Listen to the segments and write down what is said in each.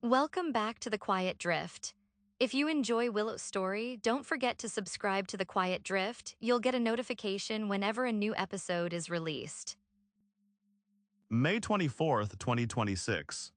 Welcome back to The Quiet Drift. If you enjoy Willow's story, don't forget to subscribe to The Quiet Drift. You'll get a notification whenever a new episode is released. May 24th, 2026.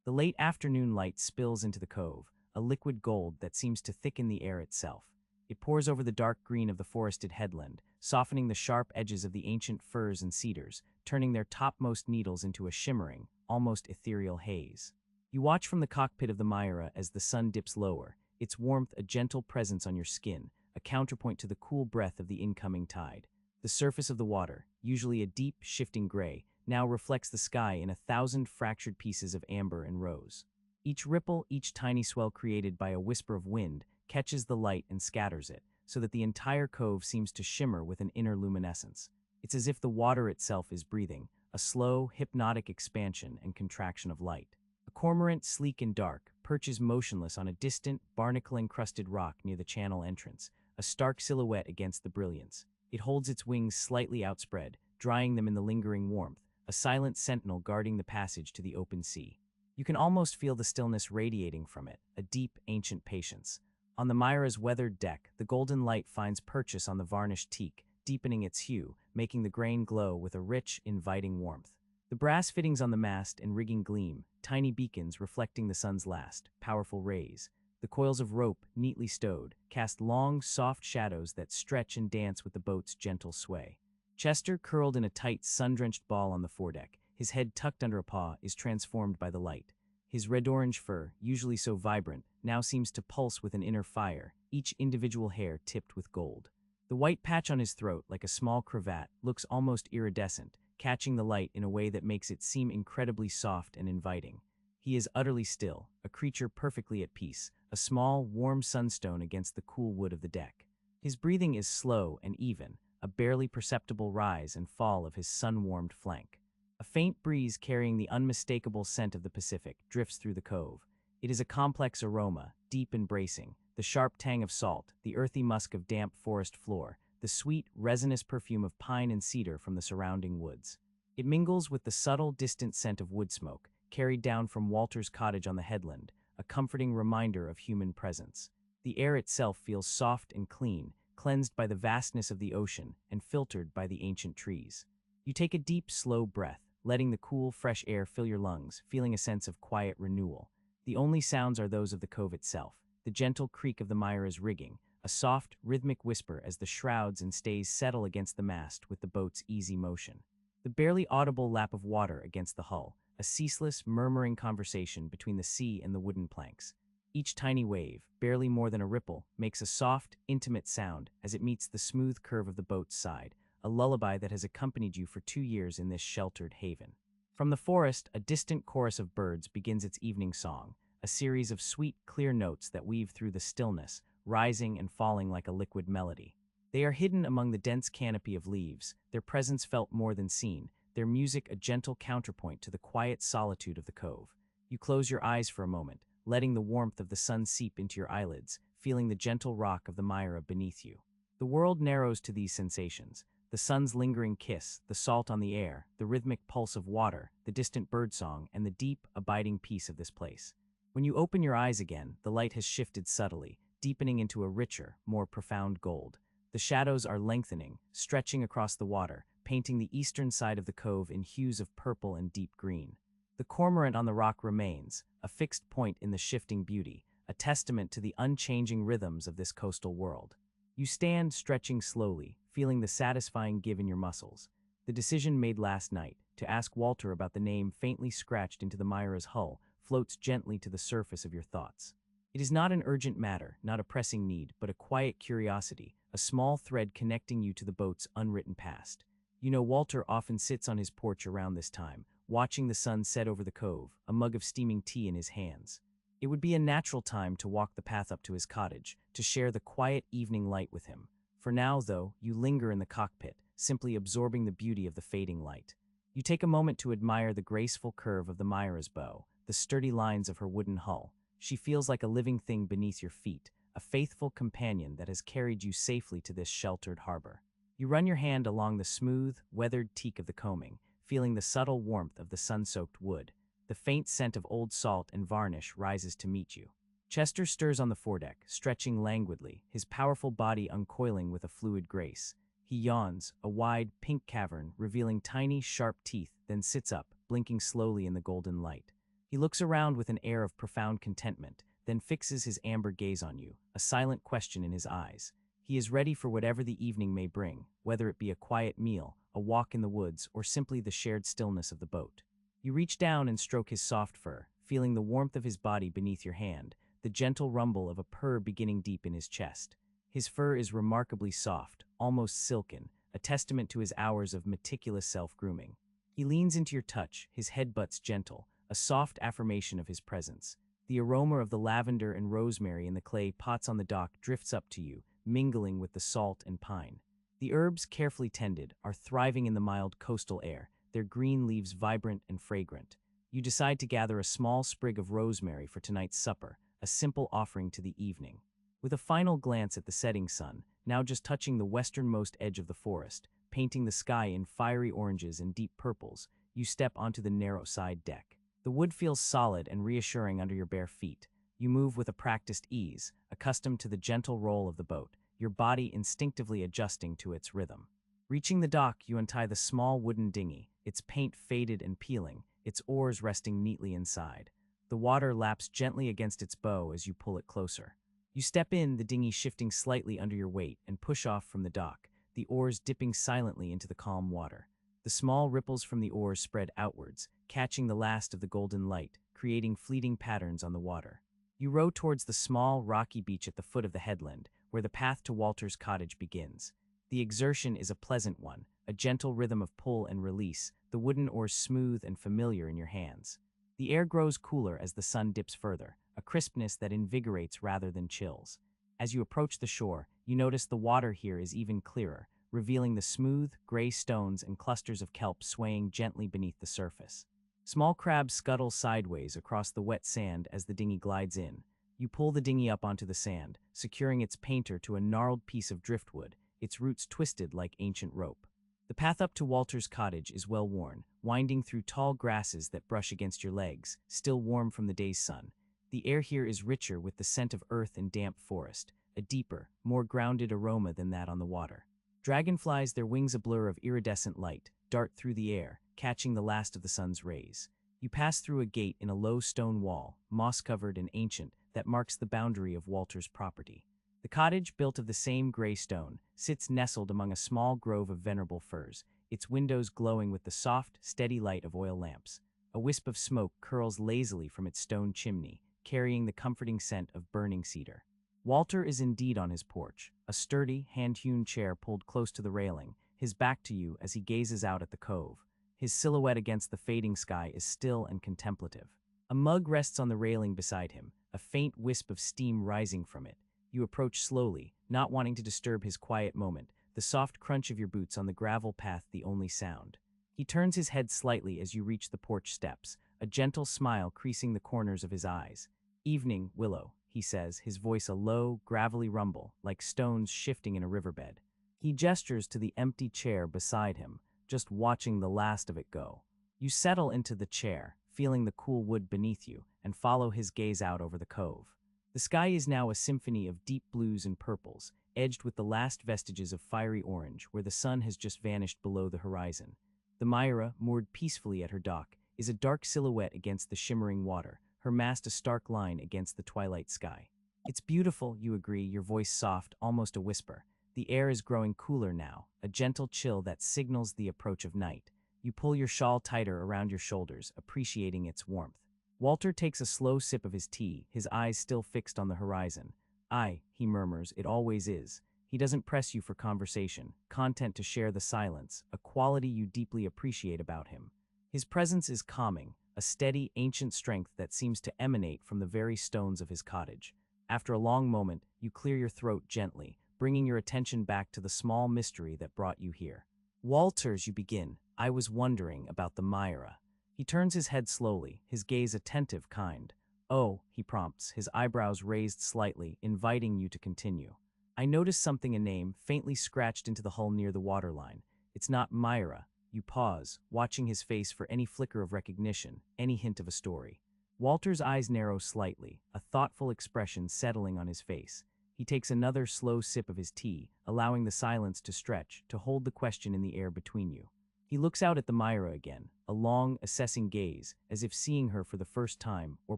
The late afternoon light spills into the cove, a liquid gold that seems to thicken the air itself. It pours over the dark green of the forested headland, softening the sharp edges of the ancient firs and cedars, turning their topmost needles into a shimmering, almost ethereal haze. You watch from the cockpit of the Myra as the sun dips lower, its warmth a gentle presence on your skin, a counterpoint to the cool breath of the incoming tide. The surface of the water, usually a deep, shifting gray, now reflects the sky in 1,000 fractured pieces of amber and rose. Each ripple, each tiny swell created by a whisper of wind, catches the light and scatters it, so that the entire cove seems to shimmer with an inner luminescence. It's as if the water itself is breathing, a slow, hypnotic expansion and contraction of light. A cormorant, sleek and dark, perches motionless on a distant, barnacle-encrusted rock near the channel entrance, a stark silhouette against the brilliance. It holds its wings slightly outspread, drying them in the lingering warmth, a silent sentinel guarding the passage to the open sea. You can almost feel the stillness radiating from it, a deep, ancient patience. On the Myra's weathered deck, the golden light finds purchase on the varnished teak, deepening its hue, making the grain glow with a rich, inviting warmth. The brass fittings on the mast and rigging gleam, tiny beacons reflecting the sun's last, powerful rays. The coils of rope, neatly stowed, cast long, soft shadows that stretch and dance with the boat's gentle sway. Chester, curled in a tight, sun-drenched ball on the foredeck, his head tucked under a paw, is transformed by the light. His red-orange fur, usually so vibrant, now seems to pulse with an inner fire, each individual hair tipped with gold. The white patch on his throat, like a small cravat, looks almost iridescent, catching the light in a way that makes it seem incredibly soft and inviting. He is utterly still, a creature perfectly at peace, a small, warm sunstone against the cool wood of the deck. His breathing is slow and even, a barely perceptible rise and fall of his sun-warmed flank. A faint breeze carrying the unmistakable scent of the Pacific drifts through the cove. It is a complex aroma, deep and bracing, the sharp tang of salt, the earthy musk of damp forest floor, the sweet, resinous perfume of pine and cedar from the surrounding woods. It mingles with the subtle, distant scent of wood smoke, carried down from Walter's cottage on the headland, a comforting reminder of human presence. The air itself feels soft and clean, cleansed by the vastness of the ocean and filtered by the ancient trees. You take a deep, slow breath, letting the cool, fresh air fill your lungs, feeling a sense of quiet renewal. The only sounds are those of the cove itself, the gentle creak of the Myra's rigging, a soft, rhythmic whisper as the shrouds and stays settle against the mast with the boat's easy motion. The barely audible lap of water against the hull, a ceaseless, murmuring conversation between the sea and the wooden planks. Each tiny wave, barely more than a ripple, makes a soft, intimate sound as it meets the smooth curve of the boat's side, a lullaby that has accompanied you for 2 years in this sheltered haven. From the forest, a distant chorus of birds begins its evening song, a series of sweet, clear notes that weave through the stillness, rising and falling like a liquid melody. They are hidden among the dense canopy of leaves, their presence felt more than seen, their music a gentle counterpoint to the quiet solitude of the cove. You close your eyes for a moment, letting the warmth of the sun seep into your eyelids, feeling the gentle rock of the Myra beneath you. The world narrows to these sensations, the sun's lingering kiss, the salt on the air, the rhythmic pulse of water, the distant birdsong, and the deep, abiding peace of this place. When you open your eyes again, the light has shifted subtly, deepening into a richer, more profound gold. The shadows are lengthening, stretching across the water, painting the eastern side of the cove in hues of purple and deep green. The cormorant on the rock remains, a fixed point in the shifting beauty, a testament to the unchanging rhythms of this coastal world. You stand stretching slowly, feeling the satisfying give in your muscles. The decision made last night, to ask Walter about the name faintly scratched into the Myra's hull, floats gently to the surface of your thoughts. It is not an urgent matter, not a pressing need, but a quiet curiosity, a small thread connecting you to the boat's unwritten past. You know, Walter often sits on his porch around this time, watching the sun set over the cove, a mug of steaming tea in his hands. It would be a natural time to walk the path up to his cottage, to share the quiet evening light with him. For now, though, you linger in the cockpit, simply absorbing the beauty of the fading light. You take a moment to admire the graceful curve of the Myra's bow, the sturdy lines of her wooden hull. She feels like a living thing beneath your feet, a faithful companion that has carried you safely to this sheltered harbor. You run your hand along the smooth, weathered teak of the coaming, feeling the subtle warmth of the sun-soaked wood. The faint scent of old salt and varnish rises to meet you. Chester stirs on the foredeck, stretching languidly, his powerful body uncoiling with a fluid grace. He yawns, a wide, pink cavern, revealing tiny, sharp teeth, then sits up, blinking slowly in the golden light. He looks around with an air of profound contentment, then fixes his amber gaze on you, a silent question in his eyes. He is ready for whatever the evening may bring, whether it be a quiet meal, a walk in the woods, or simply the shared stillness of the boat. You reach down and stroke his soft fur, feeling the warmth of his body beneath your hand, the gentle rumble of a purr beginning deep in his chest. His fur is remarkably soft, almost silken, a testament to his hours of meticulous self-grooming. He leans into your touch, his head butts gentle, a soft affirmation of his presence. The aroma of the lavender and rosemary in the clay pots on the dock drifts up to you, mingling with the salt and pine. The herbs, carefully tended, are thriving in the mild coastal air, their green leaves vibrant and fragrant. You decide to gather a small sprig of rosemary for tonight's supper, a simple offering to the evening. With a final glance at the setting sun, now just touching the westernmost edge of the forest, painting the sky in fiery oranges and deep purples, you step onto the narrow side deck. The wood feels solid and reassuring under your bare feet. You move with a practiced ease, accustomed to the gentle roll of the boat, your body instinctively adjusting to its rhythm. Reaching the dock, you untie the small wooden dinghy, its paint faded and peeling, its oars resting neatly inside. The water laps gently against its bow as you pull it closer. You step in, the dinghy shifting slightly under your weight, and push off from the dock, the oars dipping silently into the calm water. The small ripples from the oars spread outwards, catching the last of the golden light, creating fleeting patterns on the water. You row towards the small, rocky beach at the foot of the headland, where the path to Walter's cottage begins. The exertion is a pleasant one, a gentle rhythm of pull and release, the wooden oars smooth and familiar in your hands. The air grows cooler as the sun dips further, a crispness that invigorates rather than chills. As you approach the shore, you notice the water here is even clearer, revealing the smooth, gray stones and clusters of kelp swaying gently beneath the surface. Small crabs scuttle sideways across the wet sand as the dinghy glides in. You pull the dinghy up onto the sand, securing its painter to a gnarled piece of driftwood, its roots twisted like ancient rope. The path up to Walter's cottage is well worn, winding through tall grasses that brush against your legs, still warm from the day's sun. The air here is richer with the scent of earth and damp forest, a deeper, more grounded aroma than that on the water. Dragonflies, their wings a blur of iridescent light, dart through the air, catching the last of the sun's rays. You pass through a gate in a low stone wall, moss-covered and ancient, that marks the boundary of Walter's property. The cottage, built of the same gray stone, sits nestled among a small grove of venerable firs, its windows glowing with the soft, steady light of oil lamps. A wisp of smoke curls lazily from its stone chimney, carrying the comforting scent of burning cedar. Walter is indeed on his porch, a sturdy, hand-hewn chair pulled close to the railing, his back to you as he gazes out at the cove. His silhouette against the fading sky is still and contemplative. A mug rests on the railing beside him, a faint wisp of steam rising from it. You approach slowly, not wanting to disturb his quiet moment, the soft crunch of your boots on the gravel path the only sound. He turns his head slightly as you reach the porch steps, a gentle smile creasing the corners of his eyes. "Evening, Willow," he says, his voice a low, gravelly rumble, like stones shifting in a riverbed. He gestures to the empty chair beside him, just watching the last of it go. You settle into the chair, feeling the cool wood beneath you, and follow his gaze out over the cove. The sky is now a symphony of deep blues and purples, edged with the last vestiges of fiery orange where the sun has just vanished below the horizon. The Myra, moored peacefully at her dock, is a dark silhouette against the shimmering water, her mast a stark line against the twilight sky. "It's beautiful," you agree, your voice soft, almost a whisper. The air is growing cooler now, a gentle chill that signals the approach of night. You pull your shawl tighter around your shoulders, appreciating its warmth. Walter takes a slow sip of his tea, his eyes still fixed on the horizon. "Aye," he murmurs, "it always is." He doesn't press you for conversation, content to share the silence, a quality you deeply appreciate about him. His presence is calming, a steady, ancient strength that seems to emanate from the very stones of his cottage. After a long moment, you clear your throat gently, bringing your attention back to the small mystery that brought you here. "Walters," you begin, "I was wondering about the Myra." He turns his head slowly, his gaze attentive, kind. "Oh," he prompts, his eyebrows raised slightly, inviting you to continue. "I noticed something, a name, faintly scratched into the hull near the waterline. It's not Myra. You pause, watching his face for any flicker of recognition, any hint of a story. Walter's eyes narrow slightly, a thoughtful expression settling on his face. He takes another slow sip of his tea, allowing the silence to stretch, to hold the question in the air between you. He looks out at the Myra again, a long, assessing gaze, as if seeing her for the first time, or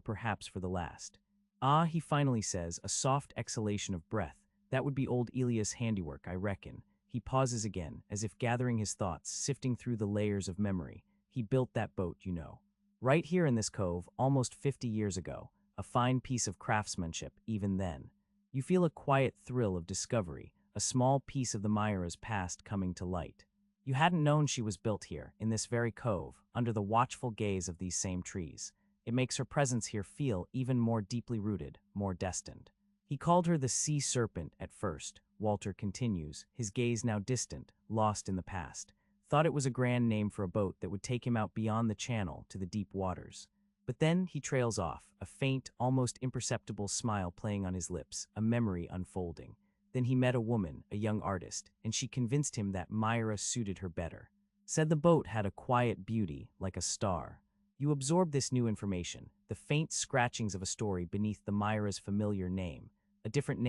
perhaps for the last. Ah, he finally says, a soft exhalation of breath. That would be old Elias' handiwork, I reckon. He pauses again, as if gathering his thoughts, sifting through the layers of memory. He built that boat, you know. Right here in this cove, almost 50 years ago. A fine piece of craftsmanship, even then. You feel a quiet thrill of discovery, a small piece of the Myra's past coming to light. You hadn't known she was built here, in this very cove, under the watchful gaze of these same trees. It makes her presence here feel even more deeply rooted, more destined. He called her the sea serpent at first, Walter continues, his gaze now distant, lost in the past. Thought it was a grand name for a boat that would take him out beyond the channel to the deep waters. But then he trails off, a faint, almost imperceptible smile playing on his lips, a memory unfolding. Then he met a woman, a young artist, and she convinced him that Myra suited her better. Said the boat had a quiet beauty, like a star. You absorb this new information, the faint scratchings of a story beneath the Myra's familiar name. A different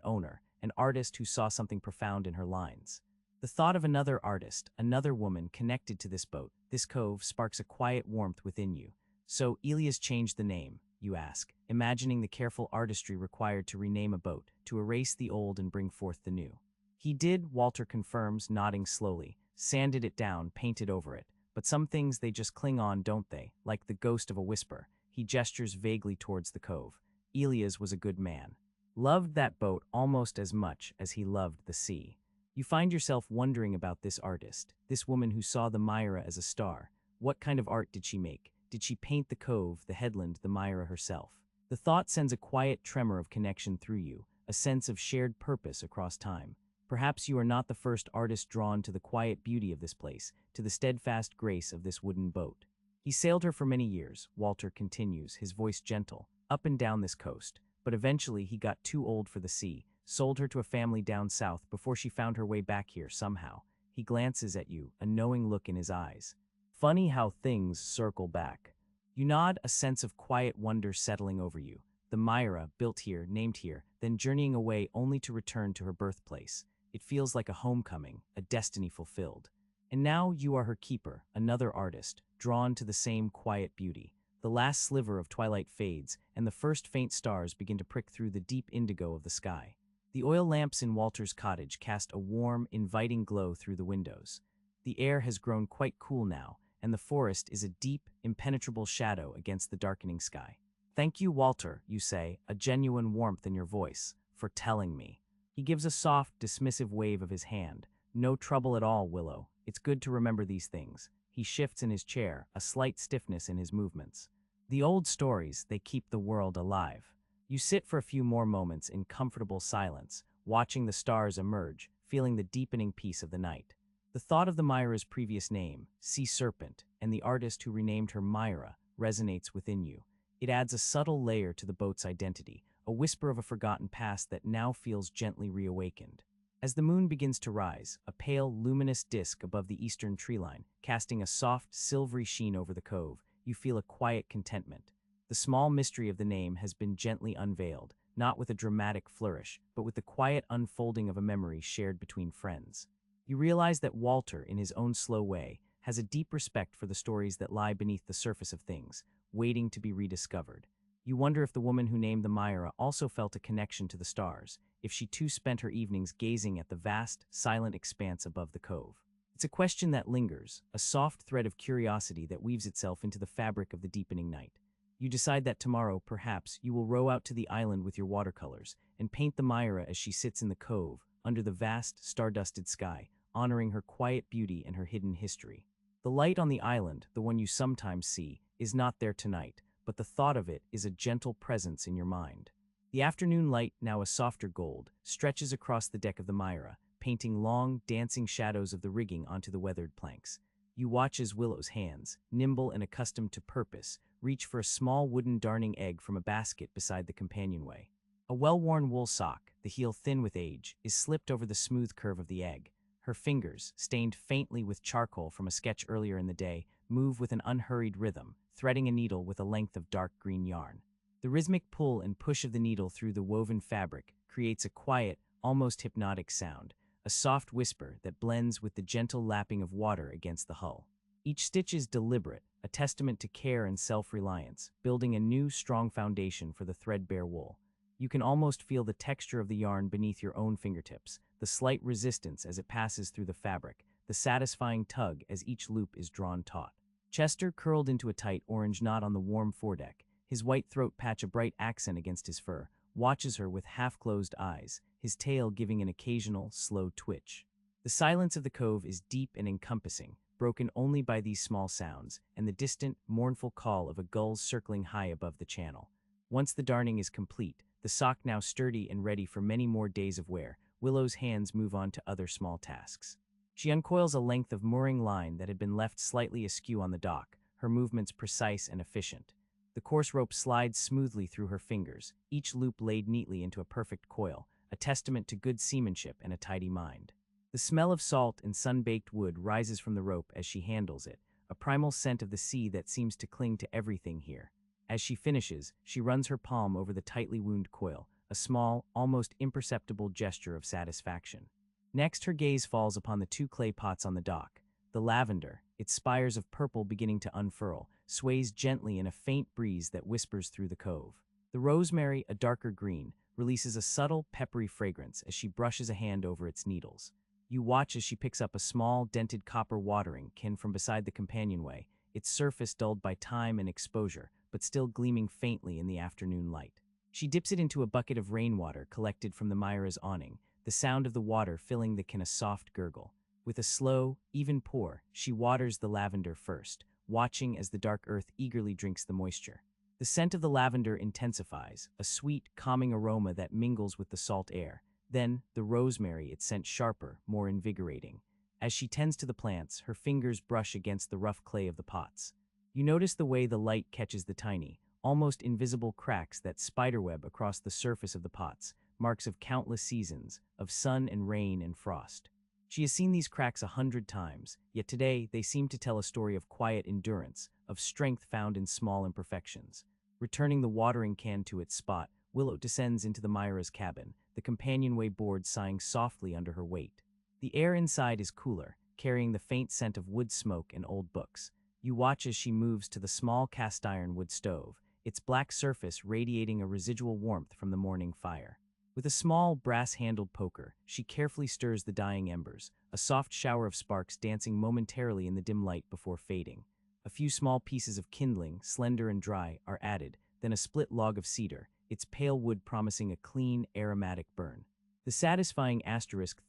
owner, an artist who saw something profound in her lines. The thought of another artist, another woman connected to this boat, this cove, sparks a quiet warmth within you. So Elias changed the name, you ask, imagining the careful artistry required to rename a boat, to erase the old and bring forth the new. He did, Walter confirms, nodding slowly, sanded it down, painted over it. But some things they just cling on, don't they, like the ghost of a whisper. He gestures vaguely towards the cove. Elias was a good man. Loved that boat almost as much as he loved the sea. You find yourself wondering about this artist, this woman who saw the Myra as a star. What kind of art did she make? Did she paint the cove, the headland, the Myra herself? The thought sends a quiet tremor of connection through you, a sense of shared purpose across time. Perhaps you are not the first artist drawn to the quiet beauty of this place, to the steadfast grace of this wooden boat. He sailed her for many years, Walter continues, his voice gentle, up and down this coast. But eventually he got too old for the sea, sold her to a family down south before she found her way back here somehow. He glances at you, a knowing look in his eyes. Funny how things circle back. You nod, a sense of quiet wonder settling over you. The Myra, built here, named here, then journeying away only to return to her birthplace. It feels like a homecoming, a destiny fulfilled. And now you are her keeper, another artist, drawn to the same quiet beauty. The last sliver of twilight fades, and the first faint stars begin to prick through the deep indigo of the sky. The oil lamps in Walter's cottage cast a warm, inviting glow through the windows. The air has grown quite cool now, and the forest is a deep, impenetrable shadow against the darkening sky. Thank you, Walter, you say, a genuine warmth in your voice, for telling me. He gives a soft, dismissive wave of his hand. No trouble at all, Willow. It's good to remember these things. He shifts in his chair, a slight stiffness in his movements. The old stories, they keep the world alive. You sit for a few more moments in comfortable silence, watching the stars emerge, feeling the deepening peace of the night. The thought of the Myra's previous name, Sea Serpent, and the artist who renamed her Myra, resonates within you. It adds a subtle layer to the boat's identity, a whisper of a forgotten past that now feels gently reawakened. As the moon begins to rise, a pale, luminous disk above the eastern treeline, casting a soft, silvery sheen over the cove, you feel a quiet contentment. The small mystery of the name has been gently unveiled, not with a dramatic flourish, but with the quiet unfolding of a memory shared between friends. You realize that Walter, in his own slow way, has a deep respect for the stories that lie beneath the surface of things, waiting to be rediscovered. You wonder if the woman who named the Myra also felt a connection to the stars, if she too spent her evenings gazing at the vast, silent expanse above the cove. It's a question that lingers, a soft thread of curiosity that weaves itself into the fabric of the deepening night. You decide that tomorrow, perhaps, you will row out to the island with your watercolors and paint the Myra as she sits in the cove, under the vast, star-dusted sky, honoring her quiet beauty and her hidden history. The light on the island, the one you sometimes see, is not there tonight, but the thought of it is a gentle presence in your mind. The afternoon light, now a softer gold, stretches across the deck of the Myra, painting long, dancing shadows of the rigging onto the weathered planks. You watch as Willow's hands, nimble and accustomed to purpose, reach for a small wooden darning egg from a basket beside the companionway. A well-worn wool sock, the heel thin with age, is slipped over the smooth curve of the egg. Her fingers, stained faintly with charcoal from a sketch earlier in the day, move with an unhurried rhythm, threading a needle with a length of dark green yarn. The rhythmic pull and push of the needle through the woven fabric creates a quiet, almost hypnotic sound, a soft whisper that blends with the gentle lapping of water against the hull. Each stitch is deliberate, a testament to care and self-reliance, building a new, strong foundation for the threadbare wool. You can almost feel the texture of the yarn beneath your own fingertips, the slight resistance as it passes through the fabric, the satisfying tug as each loop is drawn taut. Chester curled into a tight orange knot on the warm foredeck, his white throat patch a bright accent against his fur, watches her with half-closed eyes, his tail giving an occasional, slow twitch. The silence of the cove is deep and encompassing, broken only by these small sounds and the distant, mournful call of a gull circling high above the channel. Once the darning is complete, the sock now sturdy and ready for many more days of wear, Willow's hands move on to other small tasks. She uncoils a length of mooring line that had been left slightly askew on the dock, her movements precise and efficient. The coarse rope slides smoothly through her fingers, each loop laid neatly into a perfect coil, a testament to good seamanship and a tidy mind. The smell of salt and sun-baked wood rises from the rope as she handles it, a primal scent of the sea that seems to cling to everything here. As she finishes, she runs her palm over the tightly wound coil, a small, almost imperceptible gesture of satisfaction. Next, her gaze falls upon the two clay pots on the dock. The lavender, its spires of purple beginning to unfurl, sways gently in a faint breeze that whispers through the cove. The rosemary, a darker green, releases a subtle, peppery fragrance as she brushes a hand over its needles. You watch as she picks up a small, dented copper watering can from beside the companionway, its surface dulled by time and exposure, but still gleaming faintly in the afternoon light. She dips it into a bucket of rainwater collected from the Myra's awning, the sound of the water filling the can a soft gurgle. With a slow, even pour, she waters the lavender first, watching as the dark earth eagerly drinks the moisture. The scent of the lavender intensifies, a sweet, calming aroma that mingles with the salt air. Then, the rosemary, its scent sharper, more invigorating. As she tends to the plants, her fingers brush against the rough clay of the pots. You notice the way the light catches the tiny, almost invisible cracks that spiderweb across the surface of the pots, marks of countless seasons, of sun and rain and frost. She has seen these cracks 100 times, yet today they seem to tell a story of quiet endurance, of strength found in small imperfections. Returning the watering can to its spot, Willow descends into the Myra's cabin, the companionway board sighing softly under her weight. The air inside is cooler, carrying the faint scent of wood smoke and old books. You watch as she moves to the small cast-iron wood stove, its black surface radiating a residual warmth from the morning fire. With a small, brass-handled poker, she carefully stirs the dying embers, a soft shower of sparks dancing momentarily in the dim light before fading. A few small pieces of kindling, slender and dry, are added, then a split log of cedar, its pale wood promising a clean, aromatic burn. The satisfying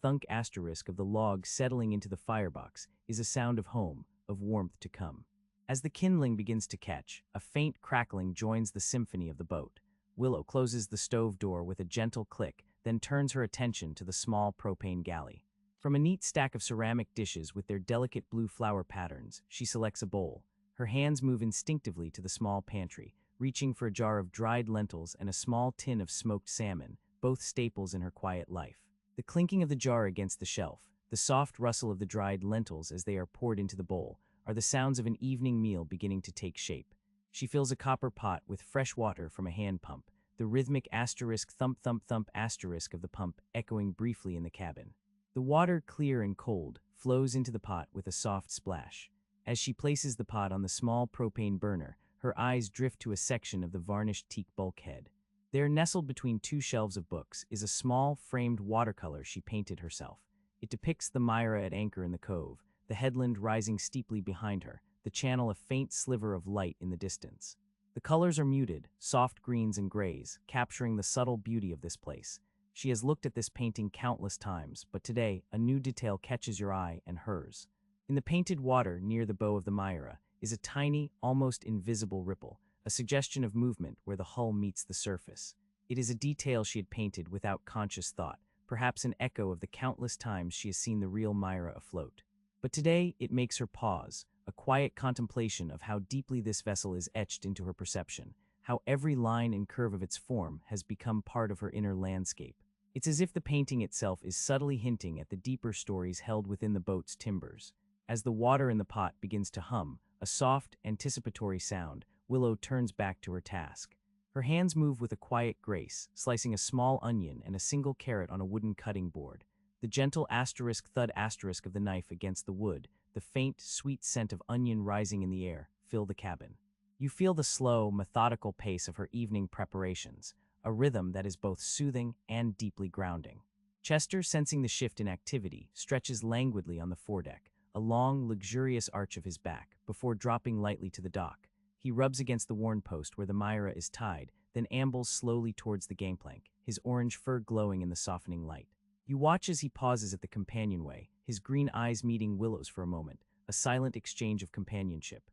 thunk of the log settling into the firebox is a sound of home, of warmth to come. As the kindling begins to catch, a faint crackling joins the symphony of the boat. Willow closes the stove door with a gentle click, then turns her attention to the small propane galley. From a neat stack of ceramic dishes with their delicate blue flower patterns, she selects a bowl. Her hands move instinctively to the small pantry, reaching for a jar of dried lentils and a small tin of smoked salmon, both staples in her quiet life. The clinking of the jar against the shelf, the soft rustle of the dried lentils as they are poured into the bowl, are the sounds of an evening meal beginning to take shape. She fills a copper pot with fresh water from a hand pump, the rhythmic thump thump thump of the pump echoing briefly in the cabin. The water, clear and cold, flows into the pot with a soft splash. As she places the pot on the small propane burner, her eyes drift to a section of the varnished teak bulkhead. There, nestled between two shelves of books, is a small, framed watercolor she painted herself. It depicts the Myra at anchor in the cove, the headland rising steeply behind her, the channel a faint sliver of light in the distance. The colors are muted, soft greens and grays, capturing the subtle beauty of this place. She has looked at this painting countless times, but today, a new detail catches your eye and hers. In the painted water near the bow of the Myra is a tiny, almost invisible ripple, a suggestion of movement where the hull meets the surface. It is a detail she had painted without conscious thought, perhaps an echo of the countless times she has seen the real Myra afloat. But today, it makes her pause, a quiet contemplation of how deeply this vessel is etched into her perception, how every line and curve of its form has become part of her inner landscape. It's as if the painting itself is subtly hinting at the deeper stories held within the boat's timbers. As the water in the pot begins to hum, a soft, anticipatory sound, Willow turns back to her task. Her hands move with a quiet grace, slicing a small onion and a single carrot on a wooden cutting board. The gentle asterisk thud asterisk of the knife against the wood, the faint, sweet scent of onion rising in the air, fill the cabin. You feel the slow, methodical pace of her evening preparations, a rhythm that is both soothing and deeply grounding. Chester, sensing the shift in activity, stretches languidly on the foredeck, a long, luxurious arch of his back, before dropping lightly to the dock. He rubs against the worn post where the Myra is tied, then ambles slowly towards the gangplank, his orange fur glowing in the softening light. You watch as he pauses at the companionway, his green eyes meeting Willow's for a moment, a silent exchange of companionship.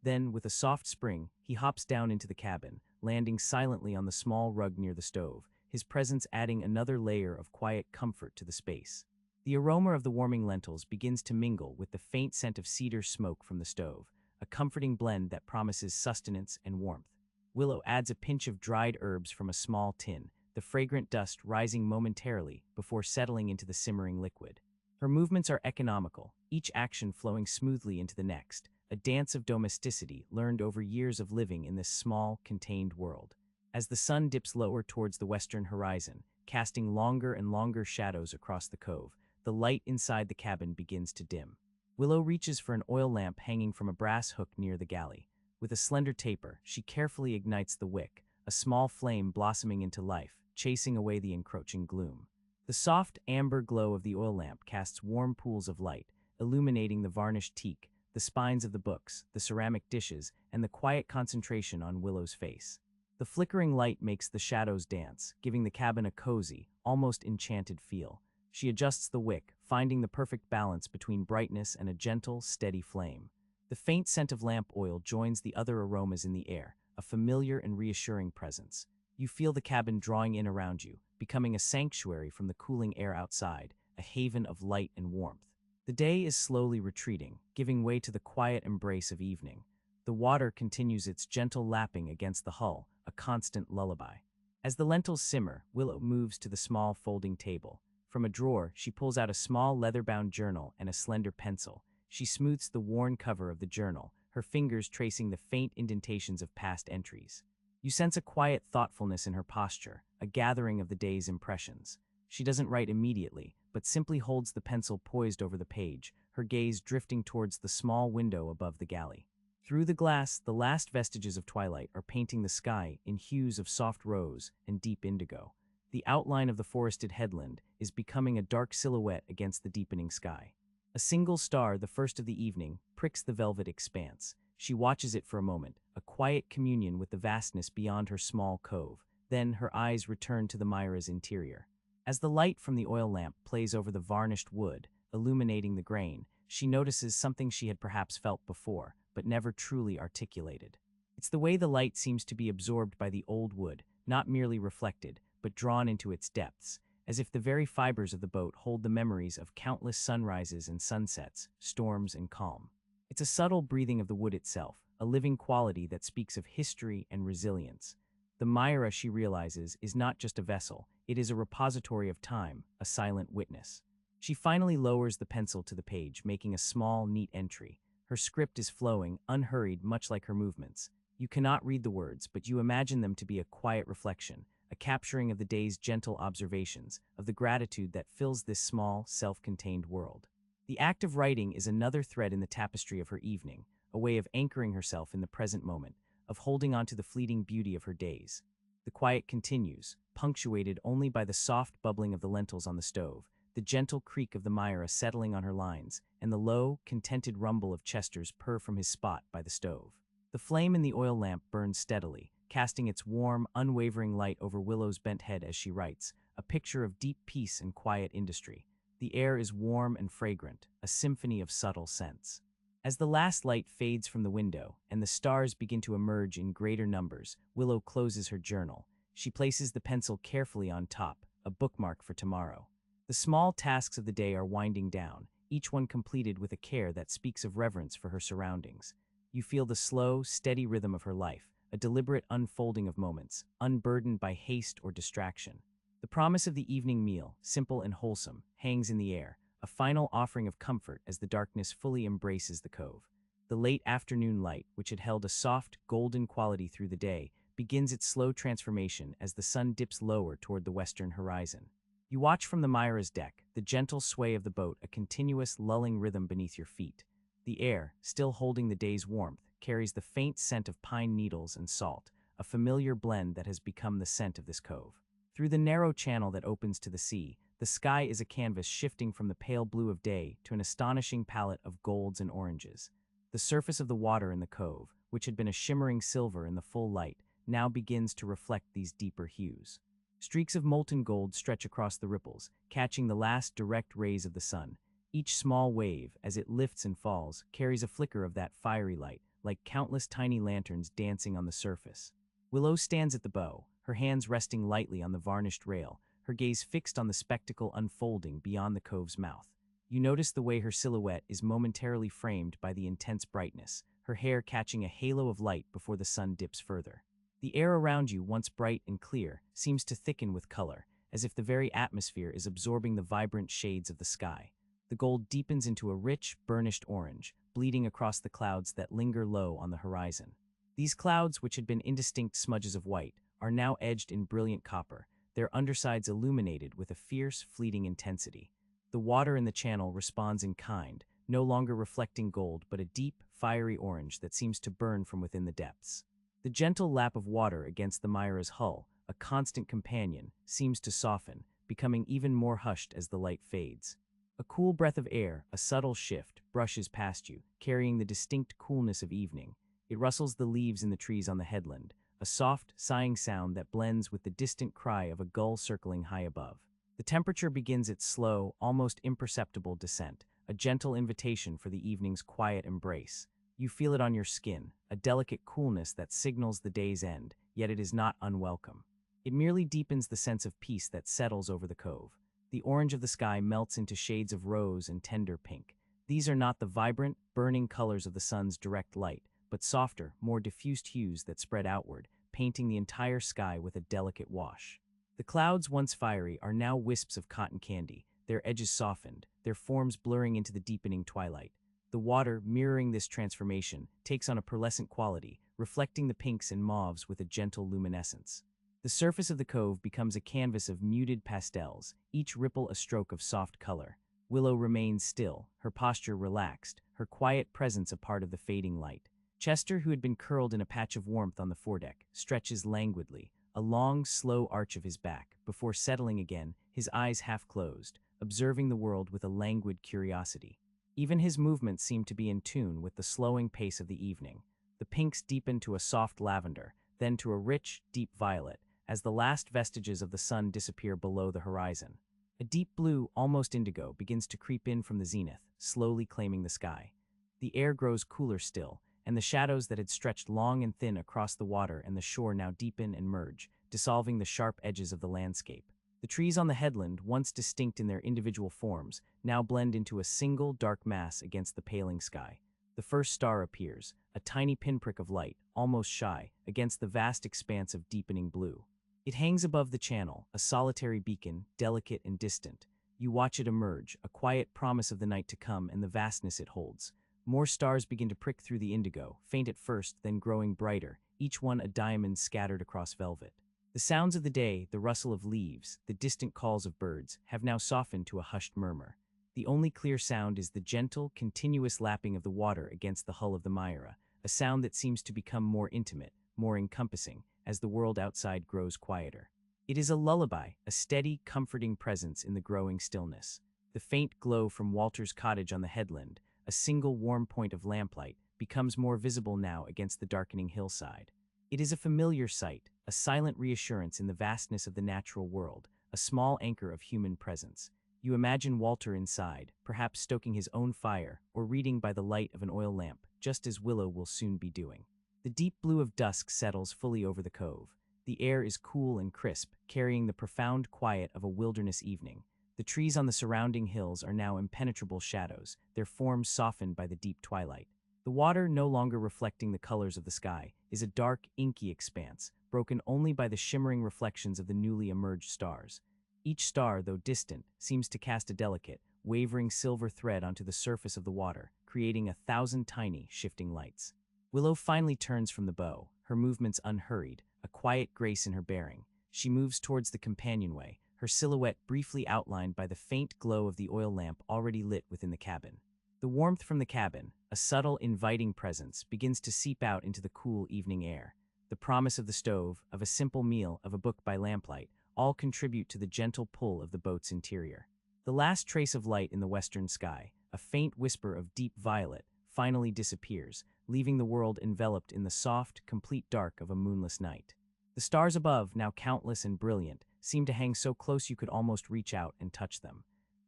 Then, with a soft spring, he hops down into the cabin, landing silently on the small rug near the stove, his presence adding another layer of quiet comfort to the space. The aroma of the warming lentils begins to mingle with the faint scent of cedar smoke from the stove, a comforting blend that promises sustenance and warmth. Willow adds a pinch of dried herbs from a small tin, the fragrant dust rising momentarily before settling into the simmering liquid. Her movements are economical, each action flowing smoothly into the next, a dance of domesticity learned over years of living in this small, contained world. As the sun dips lower towards the western horizon, casting longer and longer shadows across the cove, the light inside the cabin begins to dim. Willow reaches for an oil lamp hanging from a brass hook near the galley. With a slender taper, she carefully ignites the wick, a small flame blossoming into life, chasing away the encroaching gloom. The soft, amber glow of the oil lamp casts warm pools of light, illuminating the varnished teak, the spines of the books, the ceramic dishes, and the quiet concentration on Willow's face. The flickering light makes the shadows dance, giving the cabin a cozy, almost enchanted feel. She adjusts the wick, finding the perfect balance between brightness and a gentle, steady flame. The faint scent of lamp oil joins the other aromas in the air, a familiar and reassuring presence. You feel the cabin drawing in around you, becoming a sanctuary from the cooling air outside, a haven of light and warmth. The day is slowly retreating, giving way to the quiet embrace of evening. The water continues its gentle lapping against the hull, a constant lullaby. As the lentils simmer, Willow moves to the small folding table. From a drawer, she pulls out a small leather-bound journal and a slender pencil. She smooths the worn cover of the journal, her fingers tracing the faint indentations of past entries. You sense a quiet thoughtfulness in her posture, a gathering of the day's impressions. She doesn't write immediately, but simply holds the pencil poised over the page, her gaze drifting towards the small window above the galley. Through the glass, the last vestiges of twilight are painting the sky in hues of soft rose and deep indigo. The outline of the forested headland is becoming a dark silhouette against the deepening sky. A single star, the first of the evening, pricks the velvet expanse. She watches it for a moment, a quiet communion with the vastness beyond her small cove. Then her eyes return to the Myra's interior. As the light from the oil lamp plays over the varnished wood, illuminating the grain, she notices something she had perhaps felt before, but never truly articulated. It's the way the light seems to be absorbed by the old wood, not merely reflected, but drawn into its depths, as if the very fibers of the boat hold the memories of countless sunrises and sunsets, storms and calm. It's a subtle breathing of the wood itself, a living quality that speaks of history and resilience. The Myra, she realizes, is not just a vessel, it is a repository of time, a silent witness. She finally lowers the pencil to the page, making a small, neat entry. Her script is flowing, unhurried, much like her movements. You cannot read the words, but you imagine them to be a quiet reflection, a capturing of the day's gentle observations, of the gratitude that fills this small, self-contained world. The act of writing is another thread in the tapestry of her evening, a way of anchoring herself in the present moment, of holding on to the fleeting beauty of her days. The quiet continues, punctuated only by the soft bubbling of the lentils on the stove, the gentle creak of the Myra settling on her lines, and the low, contented rumble of Chester's purr from his spot by the stove. The flame in the oil lamp burns steadily, casting its warm, unwavering light over Willow's bent head as she writes, a picture of deep peace and quiet industry. The air is warm and fragrant, a symphony of subtle scents. As the last light fades from the window and the stars begin to emerge in greater numbers, Willow closes her journal. She places the pencil carefully on top, a bookmark for tomorrow. The small tasks of the day are winding down, each one completed with a care that speaks of reverence for her surroundings. You feel the slow, steady rhythm of her life, a deliberate unfolding of moments, unburdened by haste or distraction. The promise of the evening meal, simple and wholesome, hangs in the air, a final offering of comfort as the darkness fully embraces the cove. The late afternoon light, which had held a soft, golden quality through the day, begins its slow transformation as the sun dips lower toward the western horizon. You watch from the Myra's deck, the gentle sway of the boat a continuous, lulling rhythm beneath your feet. The air, still holding the day's warmth, carries the faint scent of pine needles and salt, a familiar blend that has become the scent of this cove. Through the narrow channel that opens to the sea, the sky is a canvas shifting from the pale blue of day to an astonishing palette of golds and oranges. The surface of the water in the cove, which had been a shimmering silver in the full light, now begins to reflect these deeper hues. Streaks of molten gold stretch across the ripples, catching the last direct rays of the sun. Each small wave, as it lifts and falls, carries a flicker of that fiery light, like countless tiny lanterns dancing on the surface. Willow stands at the bow, her hands resting lightly on the varnished rail, her gaze fixed on the spectacle unfolding beyond the cove's mouth. You notice the way her silhouette is momentarily framed by the intense brightness, her hair catching a halo of light before the sun dips further. The air around you, once bright and clear, seems to thicken with color, as if the very atmosphere is absorbing the vibrant shades of the sky. The gold deepens into a rich, burnished orange, bleeding across the clouds that linger low on the horizon. These clouds, which had been indistinct smudges of white, are now edged in brilliant copper, their undersides illuminated with a fierce, fleeting intensity. The water in the channel responds in kind, no longer reflecting gold but a deep, fiery orange that seems to burn from within the depths. The gentle lap of water against the Myra's hull, a constant companion, seems to soften, becoming even more hushed as the light fades. A cool breath of air, a subtle shift, brushes past you, carrying the distinct coolness of evening. It rustles the leaves in the trees on the headland, a soft, sighing sound that blends with the distant cry of a gull circling high above. The temperature begins its slow, almost imperceptible descent, a gentle invitation for the evening's quiet embrace. You feel it on your skin, a delicate coolness that signals the day's end, yet it is not unwelcome. It merely deepens the sense of peace that settles over the cove. The orange of the sky melts into shades of rose and tender pink. These are not the vibrant, burning colors of the sun's direct light, but softer, more diffused hues that spread outward, painting the entire sky with a delicate wash. The clouds, once fiery, are now wisps of cotton candy, their edges softened, their forms blurring into the deepening twilight. The water, mirroring this transformation, takes on a pearlescent quality, reflecting the pinks and mauves with a gentle luminescence. The surface of the cove becomes a canvas of muted pastels, each ripple a stroke of soft color. Willow remains still, her posture relaxed, her quiet presence a part of the fading light. Chester, who had been curled in a patch of warmth on the foredeck, stretches languidly, a long, slow arch of his back, before settling again, his eyes half closed, observing the world with a languid curiosity. Even his movements seem to be in tune with the slowing pace of the evening. The pinks deepen to a soft lavender, then to a rich, deep violet, as the last vestiges of the sun disappear below the horizon. A deep blue, almost indigo, begins to creep in from the zenith, slowly claiming the sky. The air grows cooler still, and the shadows that had stretched long and thin across the water and the shore now deepen and merge, dissolving the sharp edges of the landscape. The trees on the headland, once distinct in their individual forms, now blend into a single dark mass against the paling sky. The first star appears, a tiny pinprick of light, almost shy, against the vast expanse of deepening blue. It hangs above the channel, a solitary beacon, delicate and distant. You watch it emerge, a quiet promise of the night to come and the vastness it holds. More stars begin to prick through the indigo, faint at first, then growing brighter, each one a diamond scattered across velvet. The sounds of the day, the rustle of leaves, the distant calls of birds, have now softened to a hushed murmur. The only clear sound is the gentle, continuous lapping of the water against the hull of the Myra, a sound that seems to become more intimate, more encompassing, as the world outside grows quieter. It is a lullaby, a steady, comforting presence in the growing stillness. The faint glow from Walter's cottage on the headland, a single warm point of lamplight, becomes more visible now against the darkening hillside. It is a familiar sight, a silent reassurance in the vastness of the natural world, a small anchor of human presence. You imagine Walter inside, perhaps stoking his own fire or reading by the light of an oil lamp, just as Willow will soon be doing. The deep blue of dusk settles fully over the cove. The air is cool and crisp, carrying the profound quiet of a wilderness evening. The trees on the surrounding hills are now impenetrable shadows, their forms softened by the deep twilight. The water, no longer reflecting the colors of the sky, is a dark, inky expanse, broken only by the shimmering reflections of the newly emerged stars. Each star, though distant, seems to cast a delicate, wavering silver thread onto the surface of the water, creating 1,000 tiny, shifting lights. Willow finally turns from the bow, her movements unhurried, a quiet grace in her bearing. She moves towards the companionway, her silhouette briefly outlined by the faint glow of the oil lamp already lit within the cabin. The warmth from the cabin, a subtle, inviting presence, begins to seep out into the cool evening air. The promise of the stove, of a simple meal, of a book by lamplight, all contribute to the gentle pull of the boat's interior. The last trace of light in the western sky, a faint whisper of deep violet, finally disappears, leaving the world enveloped in the soft, complete dark of a moonless night. The stars above, now countless and brilliant, seem to hang so close you could almost reach out and touch them.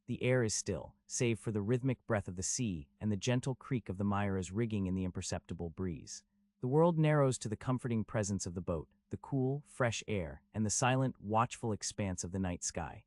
The air is still, save for the rhythmic breath of the sea and the gentle creak of the Myra's rigging in the imperceptible breeze. The world narrows to the comforting presence of the boat, the cool, fresh air, and the silent, watchful expanse of the night sky.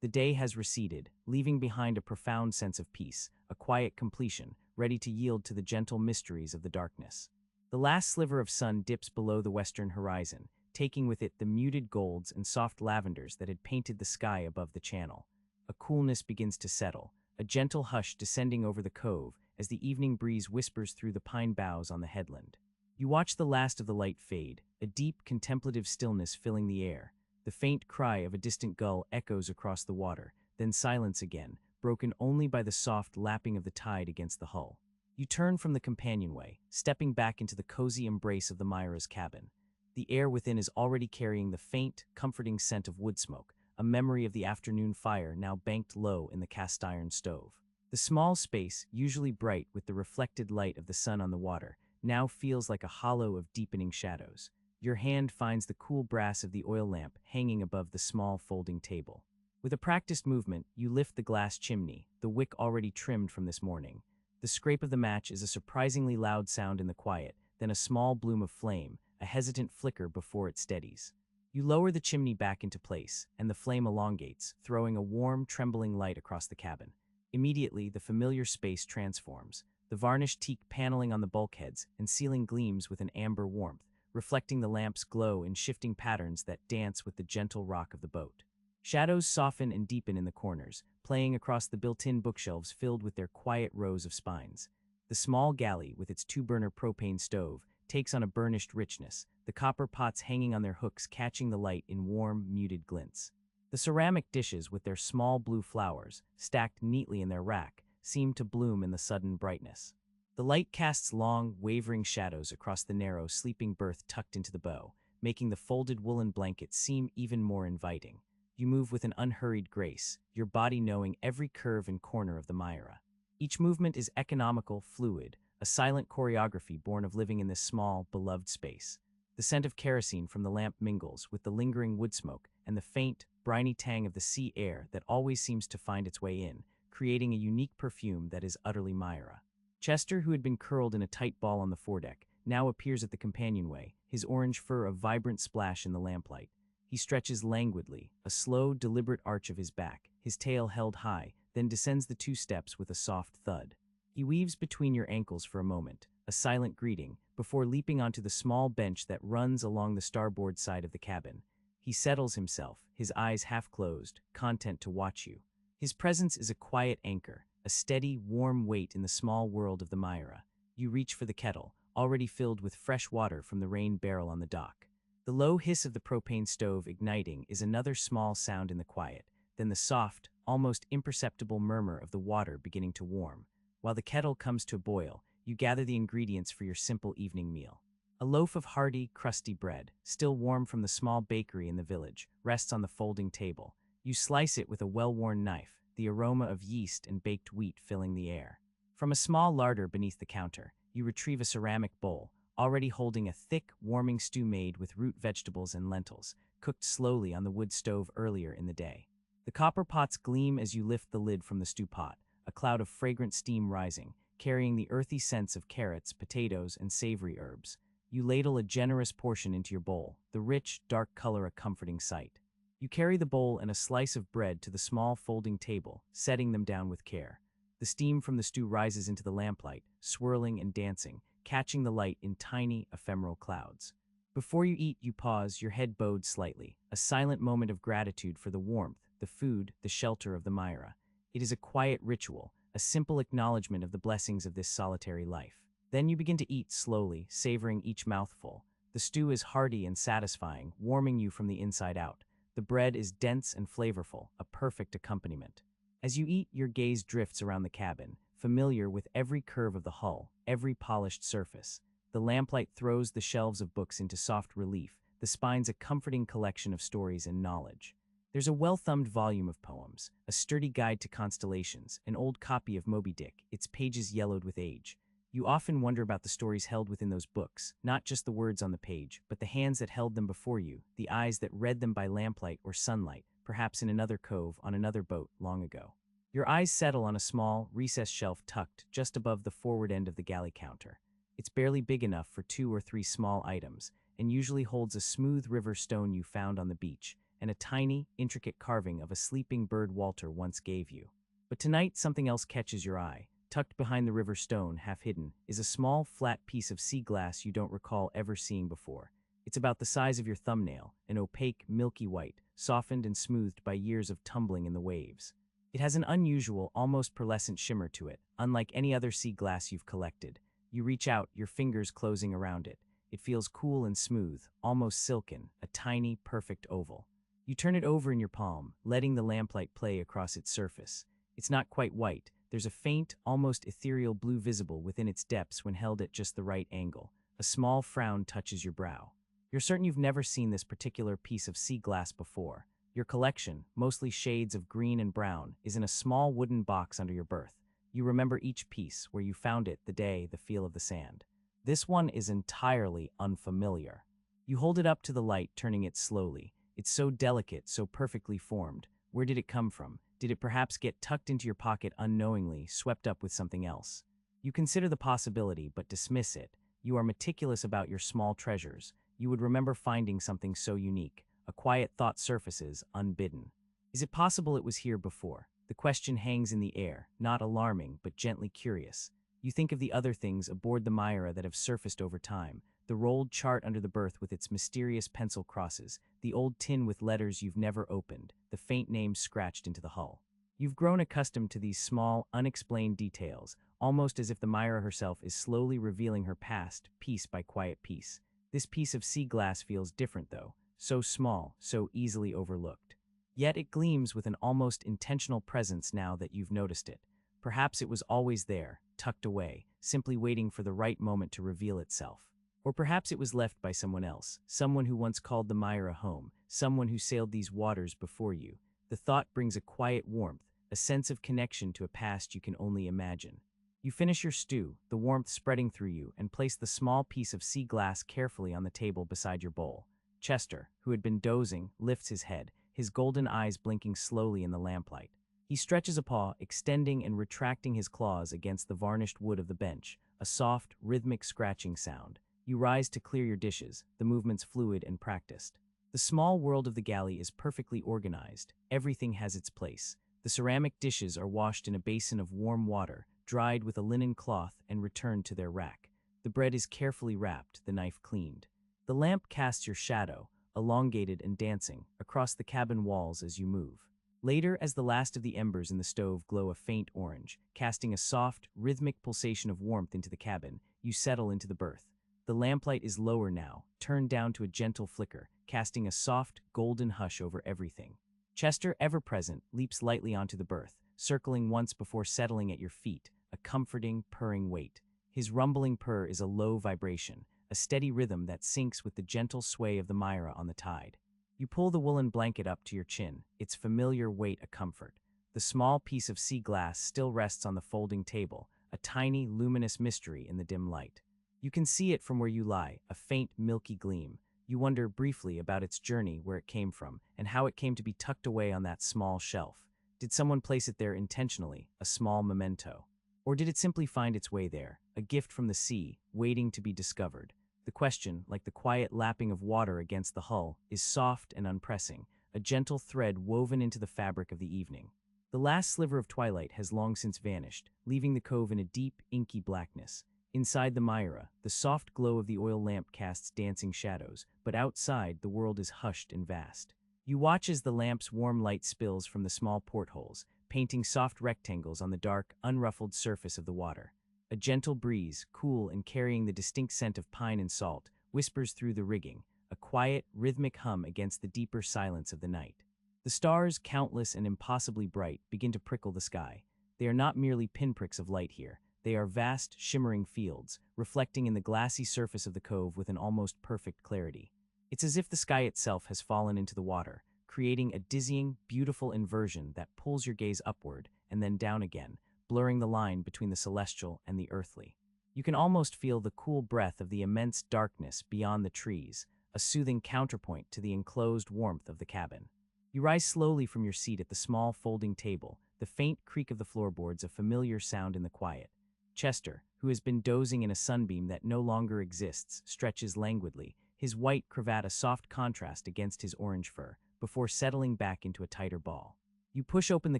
The day has receded, leaving behind a profound sense of peace, a quiet completion, ready to yield to the gentle mysteries of the darkness. The last sliver of sun dips below the western horizon, taking with it the muted golds and soft lavenders that had painted the sky above the channel. A coolness begins to settle, a gentle hush descending over the cove as the evening breeze whispers through the pine boughs on the headland. You watch the last of the light fade, a deep, contemplative stillness filling the air. The faint cry of a distant gull echoes across the water, then silence again, broken only by the soft lapping of the tide against the hull. You turn from the companionway, stepping back into the cozy embrace of the Myra's cabin. The air within is already carrying the faint, comforting scent of wood smoke, a memory of the afternoon fire now banked low in the cast-iron stove. The small space, usually bright with the reflected light of the sun on the water, now feels like a hollow of deepening shadows. Your hand finds the cool brass of the oil lamp hanging above the small folding table. With a practiced movement, you lift the glass chimney, the wick already trimmed from this morning. The scrape of the match is a surprisingly loud sound in the quiet, then a small bloom of flame, a hesitant flicker before it steadies. You lower the chimney back into place, and the flame elongates, throwing a warm, trembling light across the cabin. Immediately, the familiar space transforms. The varnished teak paneling on the bulkheads and ceiling gleams with an amber warmth, reflecting the lamp's glow in shifting patterns that dance with the gentle rock of the boat. Shadows soften and deepen in the corners, playing across the built-in bookshelves filled with their quiet rows of spines. The small galley, with its two-burner propane stove, takes on a burnished richness, the copper pots hanging on their hooks catching the light in warm, muted glints. The ceramic dishes with their small blue flowers, stacked neatly in their rack, seem to bloom in the sudden brightness. The light casts long, wavering shadows across the narrow, sleeping berth tucked into the bow, making the folded woolen blanket seem even more inviting. You move with an unhurried grace, your body knowing every curve and corner of the Myra. Each movement is economical, fluid, a silent choreography born of living in this small, beloved space. The scent of kerosene from the lamp mingles with the lingering wood smoke and the faint, briny tang of the sea air that always seems to find its way in, creating a unique perfume that is utterly Myra. Chester, who had been curled in a tight ball on the foredeck, now appears at the companionway, his orange fur a vibrant splash in the lamplight. He stretches languidly, a slow, deliberate arch of his back, his tail held high, then descends the 2 steps with a soft thud. He weaves between your ankles for a moment, a silent greeting, before leaping onto the small bench that runs along the starboard side of the cabin. He settles himself, his eyes half closed, content to watch you. His presence is a quiet anchor, a steady, warm weight in the small world of the Myra. You reach for the kettle, already filled with fresh water from the rain barrel on the dock. The low hiss of the propane stove igniting is another small sound in the quiet, then the soft, almost imperceptible murmur of the water beginning to warm. While the kettle comes to a boil, you gather the ingredients for your simple evening meal. A loaf of hearty, crusty bread, still warm from the small bakery in the village, rests on the folding table. You slice it with a well-worn knife, the aroma of yeast and baked wheat filling the air. From a small larder beneath the counter, you retrieve a ceramic bowl, already holding a thick, warming stew made with root vegetables and lentils, cooked slowly on the wood stove earlier in the day. The copper pots gleam as you lift the lid from the stew pot, a cloud of fragrant steam rising, carrying the earthy scents of carrots, potatoes, and savory herbs. You ladle a generous portion into your bowl, the rich, dark color a comforting sight. You carry the bowl and a slice of bread to the small folding table, setting them down with care. The steam from the stew rises into the lamplight, swirling and dancing, catching the light in tiny, ephemeral clouds. Before you eat, you pause, your head bowed slightly, a silent moment of gratitude for the warmth, the food, the shelter of the Myra. It is a quiet ritual, a simple acknowledgement of the blessings of this solitary life. Then you begin to eat slowly, savoring each mouthful. The stew is hearty and satisfying, warming you from the inside out. The bread is dense and flavorful, a perfect accompaniment. As you eat, your gaze drifts around the cabin, familiar with every curve of the hull, every polished surface. The lamplight throws the shelves of books into soft relief, the spines a comforting collection of stories and knowledge. There's a well-thumbed volume of poems, a sturdy guide to constellations, an old copy of Moby Dick, its pages yellowed with age. You often wonder about the stories held within those books, not just the words on the page, but the hands that held them before you, the eyes that read them by lamplight or sunlight, perhaps in another cove on another boat long ago. Your eyes settle on a small, recessed shelf tucked just above the forward end of the galley counter. It's barely big enough for 2 or 3 small items, and usually holds a smooth river stone you found on the beach, and a tiny, intricate carving of a sleeping bird Walter once gave you. But tonight, something else catches your eye. Tucked behind the river stone, half hidden, is a small, flat piece of sea glass you don't recall ever seeing before. It's about the size of your thumbnail, an opaque, milky white, softened and smoothed by years of tumbling in the waves. It has an unusual, almost pearlescent shimmer to it, unlike any other sea glass you've collected. You reach out, your fingers closing around it. It feels cool and smooth, almost silken, a tiny, perfect oval. You turn it over in your palm, letting the lamplight play across its surface. It's not quite white. There's a faint, almost ethereal blue visible within its depths when held at just the right angle. A small frown touches your brow. You're certain you've never seen this particular piece of sea glass before. Your collection, mostly shades of green and brown, is in a small wooden box under your berth. You remember each piece, where you found it, the day, the feel of the sand. This one is entirely unfamiliar. You hold it up to the light, turning it slowly. It's so delicate, so perfectly formed. Where did it come from? Did it perhaps get tucked into your pocket unknowingly, swept up with something else? You consider the possibility, but dismiss it. You are meticulous about your small treasures. You would remember finding something so unique. A quiet thought surfaces, unbidden. Is it possible it was here before? The question hangs in the air, not alarming, but gently curious. You think of the other things aboard the Myra that have surfaced over time, the rolled chart under the berth with its mysterious pencil crosses, the old tin with letters you've never opened, the faint names scratched into the hull. You've grown accustomed to these small, unexplained details, almost as if the Myra herself is slowly revealing her past, piece by quiet piece. This piece of sea glass feels different, though, so small, so easily overlooked. Yet it gleams with an almost intentional presence now that you've noticed it. Perhaps it was always there, tucked away, simply waiting for the right moment to reveal itself. Or perhaps it was left by someone else, someone who once called the Myra home, someone who sailed these waters before you. The thought brings a quiet warmth, a sense of connection to a past you can only imagine. You finish your stew, the warmth spreading through you, and place the small piece of sea glass carefully on the table beside your bowl. Chester, who had been dozing, lifts his head, his golden eyes blinking slowly in the lamplight. He stretches a paw, extending and retracting his claws against the varnished wood of the bench, a soft, rhythmic scratching sound. You rise to clear your dishes, the movements fluid and practiced. The small world of the galley is perfectly organized. Everything has its place. The ceramic dishes are washed in a basin of warm water, dried with a linen cloth, and returned to their rack. The bread is carefully wrapped, the knife cleaned. The lamp casts your shadow, elongated and dancing, across the cabin walls as you move. Later, as the last of the embers in the stove glow a faint orange, casting a soft, rhythmic pulsation of warmth into the cabin, you settle into the berth. The lamplight is lower now, turned down to a gentle flicker, casting a soft, golden hush over everything. Chester, ever present, leaps lightly onto the berth, circling once before settling at your feet, a comforting, purring weight. His rumbling purr is a low vibration, a steady rhythm that syncs with the gentle sway of the Myra on the tide. You pull the woolen blanket up to your chin, its familiar weight a comfort. The small piece of sea glass still rests on the folding table, a tiny, luminous mystery in the dim light. You can see it from where you lie, a faint, milky gleam. You wonder briefly about its journey, where it came from, and how it came to be tucked away on that small shelf. Did someone place it there intentionally, a small memento? Or did it simply find its way there, a gift from the sea, waiting to be discovered? The question, like the quiet lapping of water against the hull, is soft and unpressing, a gentle thread woven into the fabric of the evening. The last sliver of twilight has long since vanished, leaving the cove in a deep, inky blackness. Inside the Myra, the soft glow of the oil lamp casts dancing shadows, but outside, the world is hushed and vast. You watch as the lamp's warm light spills from the small portholes, painting soft rectangles on the dark, unruffled surface of the water. A gentle breeze, cool and carrying the distinct scent of pine and salt, whispers through the rigging, a quiet, rhythmic hum against the deeper silence of the night. The stars, countless and impossibly bright, begin to prickle the sky. They are not merely pinpricks of light here. They are vast, shimmering fields, reflecting in the glassy surface of the cove with an almost perfect clarity. It's as if the sky itself has fallen into the water, creating a dizzying, beautiful inversion that pulls your gaze upward and then down again, blurring the line between the celestial and the earthly. You can almost feel the cool breath of the immense darkness beyond the trees, a soothing counterpoint to the enclosed warmth of the cabin. You rise slowly from your seat at the small folding table, the faint creak of the floorboards a familiar sound in the quiet. Chester, who has been dozing in a sunbeam that no longer exists, stretches languidly, his white cravat a soft contrast against his orange fur, before settling back into a tighter ball. You push open the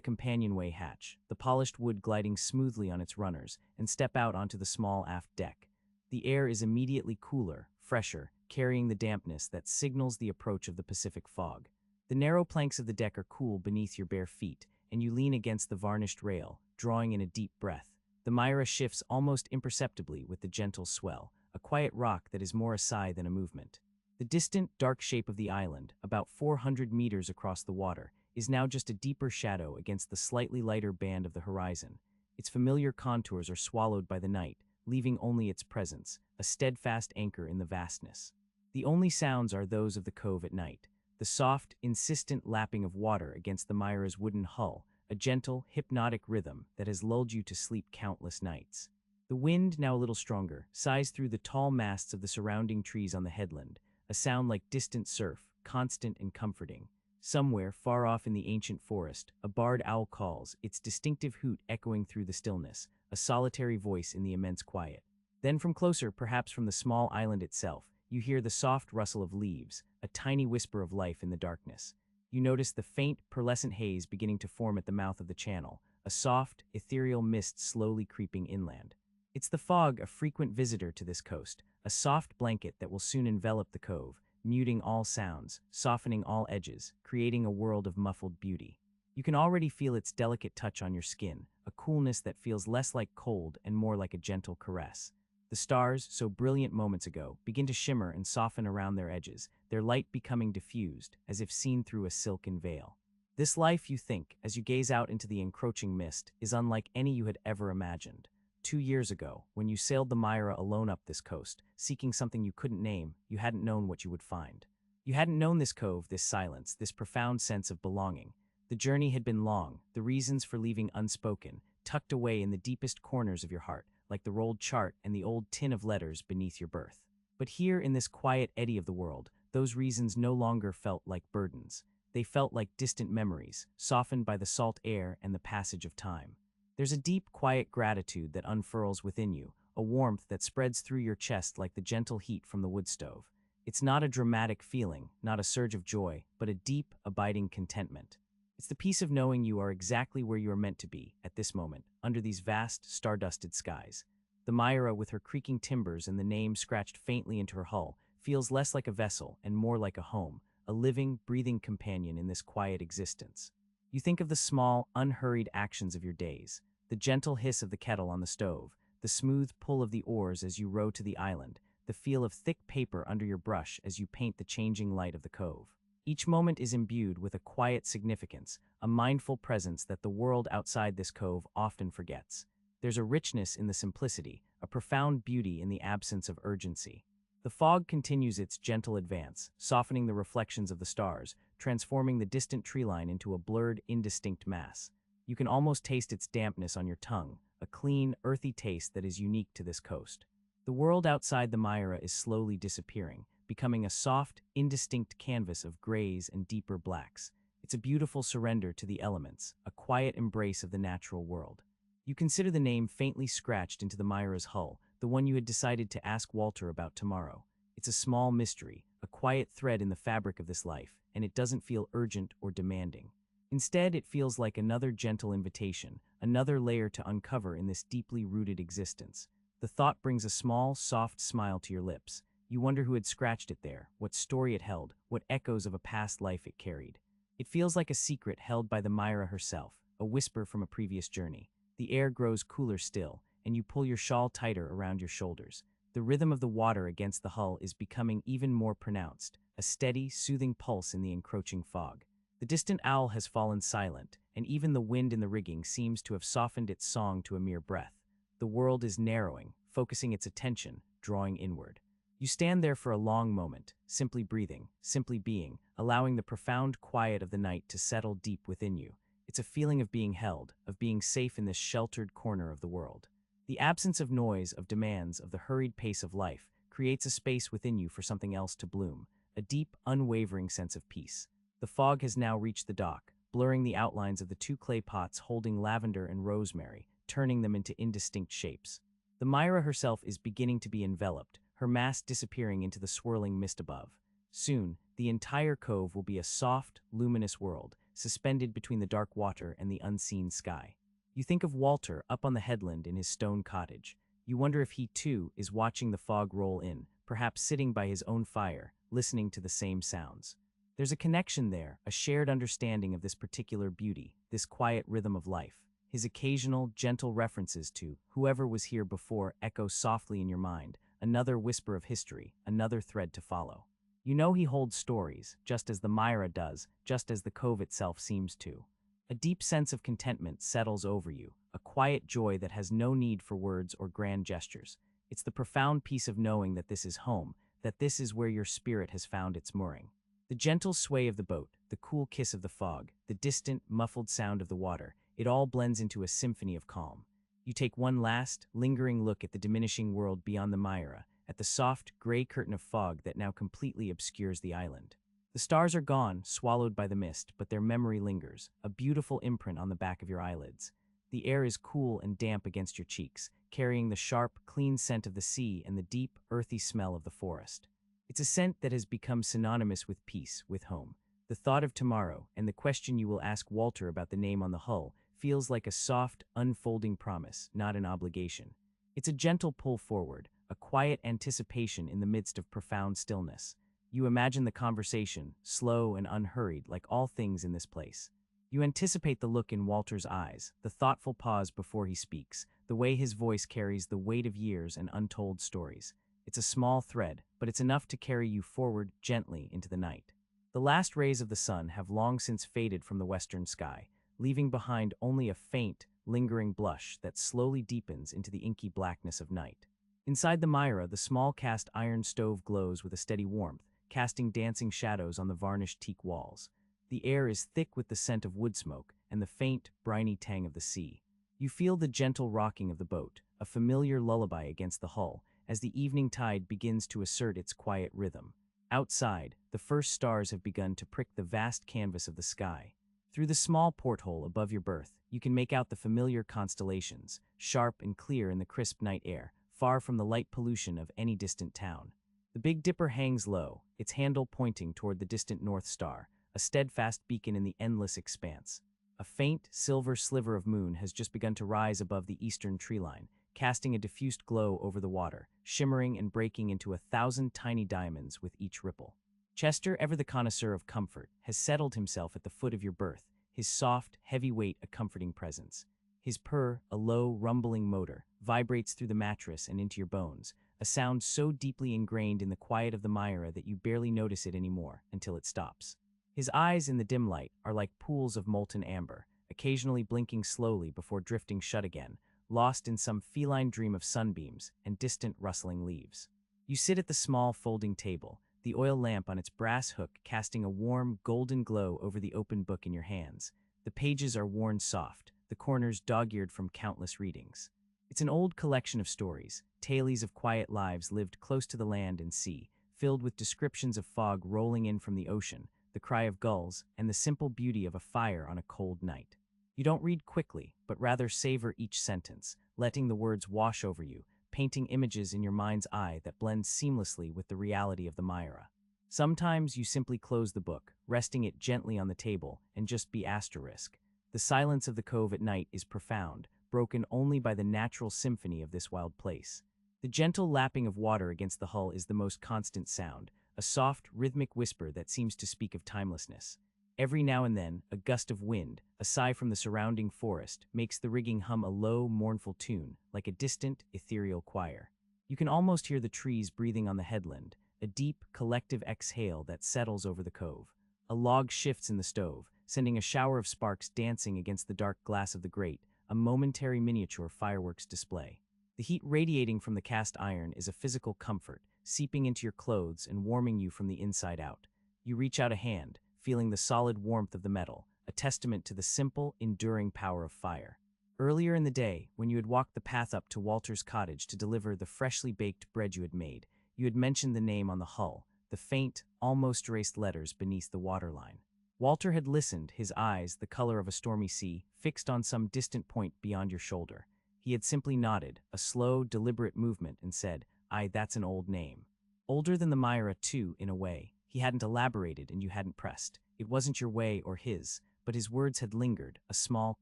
companionway hatch, the polished wood gliding smoothly on its runners, and step out onto the small aft deck. The air is immediately cooler, fresher, carrying the dampness that signals the approach of the Pacific fog. The narrow planks of the deck are cool beneath your bare feet, and you lean against the varnished rail, drawing in a deep breath. The Myra shifts almost imperceptibly with the gentle swell, a quiet rock that is more a sigh than a movement. The distant, dark shape of the island, about 400 meters across the water, is now just a deeper shadow against the slightly lighter band of the horizon. Its familiar contours are swallowed by the night, leaving only its presence, a steadfast anchor in the vastness. The only sounds are those of the cove at night, the soft, insistent lapping of water against the Myra's wooden hull, a gentle, hypnotic rhythm that has lulled you to sleep countless nights. The wind, now a little stronger, sighs through the tall masts of the surrounding trees on the headland, a sound like distant surf, constant and comforting. Somewhere, far off in the ancient forest, a barred owl calls, its distinctive hoot echoing through the stillness, a solitary voice in the immense quiet. Then from closer, perhaps from the small island itself, you hear the soft rustle of leaves, a tiny whisper of life in the darkness. You notice the faint, pearlescent haze beginning to form at the mouth of the channel, a soft, ethereal mist slowly creeping inland. It's the fog, a frequent visitor to this coast, a soft blanket that will soon envelop the cove, muting all sounds, softening all edges, creating a world of muffled beauty. You can already feel its delicate touch on your skin, a coolness that feels less like cold and more like a gentle caress. The stars, so brilliant moments ago, begin to shimmer and soften around their edges, their light becoming diffused, as if seen through a silken veil. This life, you think, as you gaze out into the encroaching mist, is unlike any you had ever imagined. 2 years ago, when you sailed the Myra alone up this coast, seeking something you couldn't name, you hadn't known what you would find. You hadn't known this cove, this silence, this profound sense of belonging. The journey had been long, the reasons for leaving unspoken, tucked away in the deepest corners of your heart, like the rolled chart and the old tin of letters beneath your berth. But here in this quiet eddy of the world, those reasons no longer felt like burdens. They felt like distant memories, softened by the salt air and the passage of time. There's a deep, quiet gratitude that unfurls within you, a warmth that spreads through your chest like the gentle heat from the wood stove. It's not a dramatic feeling, not a surge of joy, but a deep, abiding contentment. It's the peace of knowing you are exactly where you are meant to be, at this moment, under these vast, star-dusted skies. The Myra, with her creaking timbers and the name scratched faintly into her hull, feels less like a vessel and more like a home, a living, breathing companion in this quiet existence. You think of the small, unhurried actions of your days, the gentle hiss of the kettle on the stove, the smooth pull of the oars as you row to the island, the feel of thick paper under your brush as you paint the changing light of the cove. Each moment is imbued with a quiet significance, a mindful presence that the world outside this cove often forgets. There's a richness in the simplicity, a profound beauty in the absence of urgency. The fog continues its gentle advance, softening the reflections of the stars, transforming the distant tree line into a blurred, indistinct mass. You can almost taste its dampness on your tongue, a clean, earthy taste that is unique to this coast. The world outside the Myra is slowly disappearing, becoming a soft, indistinct canvas of grays and deeper blacks. It's a beautiful surrender to the elements, a quiet embrace of the natural world. You consider the name faintly scratched into the Myra's hull, the one you had decided to ask Walter about tomorrow. It's a small mystery, a quiet thread in the fabric of this life, and it doesn't feel urgent or demanding. Instead, it feels like another gentle invitation, another layer to uncover in this deeply rooted existence. The thought brings a small, soft smile to your lips. You wonder who had scratched it there, what story it held, what echoes of a past life it carried. It feels like a secret held by the Myra herself, a whisper from a previous journey. The air grows cooler still, and you pull your shawl tighter around your shoulders. The rhythm of the water against the hull is becoming even more pronounced, a steady, soothing pulse in the encroaching fog. The distant owl has fallen silent, and even the wind in the rigging seems to have softened its song to a mere breath. The world is narrowing, focusing its attention, drawing inward. You stand there for a long moment, simply breathing, simply being, allowing the profound quiet of the night to settle deep within you. It's a feeling of being held, of being safe in this sheltered corner of the world. The absence of noise, of demands, of the hurried pace of life, creates a space within you for something else to bloom, a deep, unwavering sense of peace. The fog has now reached the dock, blurring the outlines of the two clay pots holding lavender and rosemary, turning them into indistinct shapes. The Myra herself is beginning to be enveloped, her mast disappearing into the swirling mist above. Soon, the entire cove will be a soft, luminous world, suspended between the dark water and the unseen sky. You think of Walter up on the headland in his stone cottage. You wonder if he, too, is watching the fog roll in, perhaps sitting by his own fire, listening to the same sounds. There's a connection there, a shared understanding of this particular beauty, this quiet rhythm of life. His occasional, gentle references to whoever was here before echo softly in your mind, another whisper of history, another thread to follow. You know he holds stories, just as the Myra does, just as the cove itself seems to. A deep sense of contentment settles over you, a quiet joy that has no need for words or grand gestures. It's the profound peace of knowing that this is home, that this is where your spirit has found its mooring. The gentle sway of the boat, the cool kiss of the fog, the distant, muffled sound of the water, it all blends into a symphony of calm. You take one last, lingering look at the diminishing world beyond the Myra, at the soft, gray curtain of fog that now completely obscures the island. The stars are gone, swallowed by the mist, but their memory lingers, a beautiful imprint on the back of your eyelids. The air is cool and damp against your cheeks, carrying the sharp, clean scent of the sea and the deep, earthy smell of the forest. It's a scent that has become synonymous with peace, with home. The thought of tomorrow, and the question you will ask Walter about the name on the hull, feels like a soft, unfolding promise, not an obligation. It's a gentle pull forward, a quiet anticipation in the midst of profound stillness. You imagine the conversation, slow and unhurried like all things in this place. You anticipate the look in Walter's eyes, the thoughtful pause before he speaks, the way his voice carries the weight of years and untold stories. It's a small thread, but it's enough to carry you forward gently into the night. The last rays of the sun have long since faded from the western sky, leaving behind only a faint, lingering blush that slowly deepens into the inky blackness of night. Inside the Myra, the small cast iron stove glows with a steady warmth, casting dancing shadows on the varnished teak walls. The air is thick with the scent of wood smoke and the faint, briny tang of the sea. You feel the gentle rocking of the boat, a familiar lullaby against the hull, as the evening tide begins to assert its quiet rhythm. Outside, the first stars have begun to prick the vast canvas of the sky. Through the small porthole above your berth, you can make out the familiar constellations, sharp and clear in the crisp night air, far from the light pollution of any distant town. The Big Dipper hangs low, its handle pointing toward the distant North Star, a steadfast beacon in the endless expanse. A faint, silver sliver of moon has just begun to rise above the eastern treeline, casting a diffused glow over the water, shimmering and breaking into 1,000 tiny diamonds with each ripple. Chester, ever the connoisseur of comfort, has settled himself at the foot of your berth, his soft, heavy weight a comforting presence. His purr, a low, rumbling motor, vibrates through the mattress and into your bones, a sound so deeply ingrained in the quiet of the Myra that you barely notice it anymore until it stops. His eyes in the dim light are like pools of molten amber, occasionally blinking slowly before drifting shut again, lost in some feline dream of sunbeams and distant rustling leaves. You sit at the small folding table, the oil lamp on its brass hook casting a warm, golden glow over the open book in your hands. The pages are worn soft, the corners dog-eared from countless readings. It's an old collection of stories, tales of quiet lives lived close to the land and sea, filled with descriptions of fog rolling in from the ocean, the cry of gulls, and the simple beauty of a fire on a cold night. You don't read quickly, but rather savor each sentence, letting the words wash over you, painting images in your mind's eye that blend seamlessly with the reality of the Myra. Sometimes you simply close the book, resting it gently on the table, and just be asterisk. The silence of the cove at night is profound, broken only by the natural symphony of this wild place. The gentle lapping of water against the hull is the most constant sound, a soft, rhythmic whisper that seems to speak of timelessness. Every now and then, a gust of wind, a sigh from the surrounding forest, makes the rigging hum a low, mournful tune, like a distant, ethereal choir. You can almost hear the trees breathing on the headland, a deep, collective exhale that settles over the cove. A log shifts in the stove, sending a shower of sparks dancing against the dark glass of the grate, a momentary miniature fireworks display. The heat radiating from the cast iron is a physical comfort, seeping into your clothes and warming you from the inside out. You reach out a hand, feeling the solid warmth of the metal, a testament to the simple, enduring power of fire. Earlier in the day, when you had walked the path up to Walter's cottage to deliver the freshly baked bread you had made, you had mentioned the name on the hull, the faint, almost erased letters beneath the waterline. Walter had listened, his eyes, the color of a stormy sea, fixed on some distant point beyond your shoulder. He had simply nodded, a slow, deliberate movement, and said, "Aye, that's an old name." Older than the Myra, too, in a way. He hadn't elaborated and you hadn't pressed. It wasn't your way or his, but his words had lingered, a small,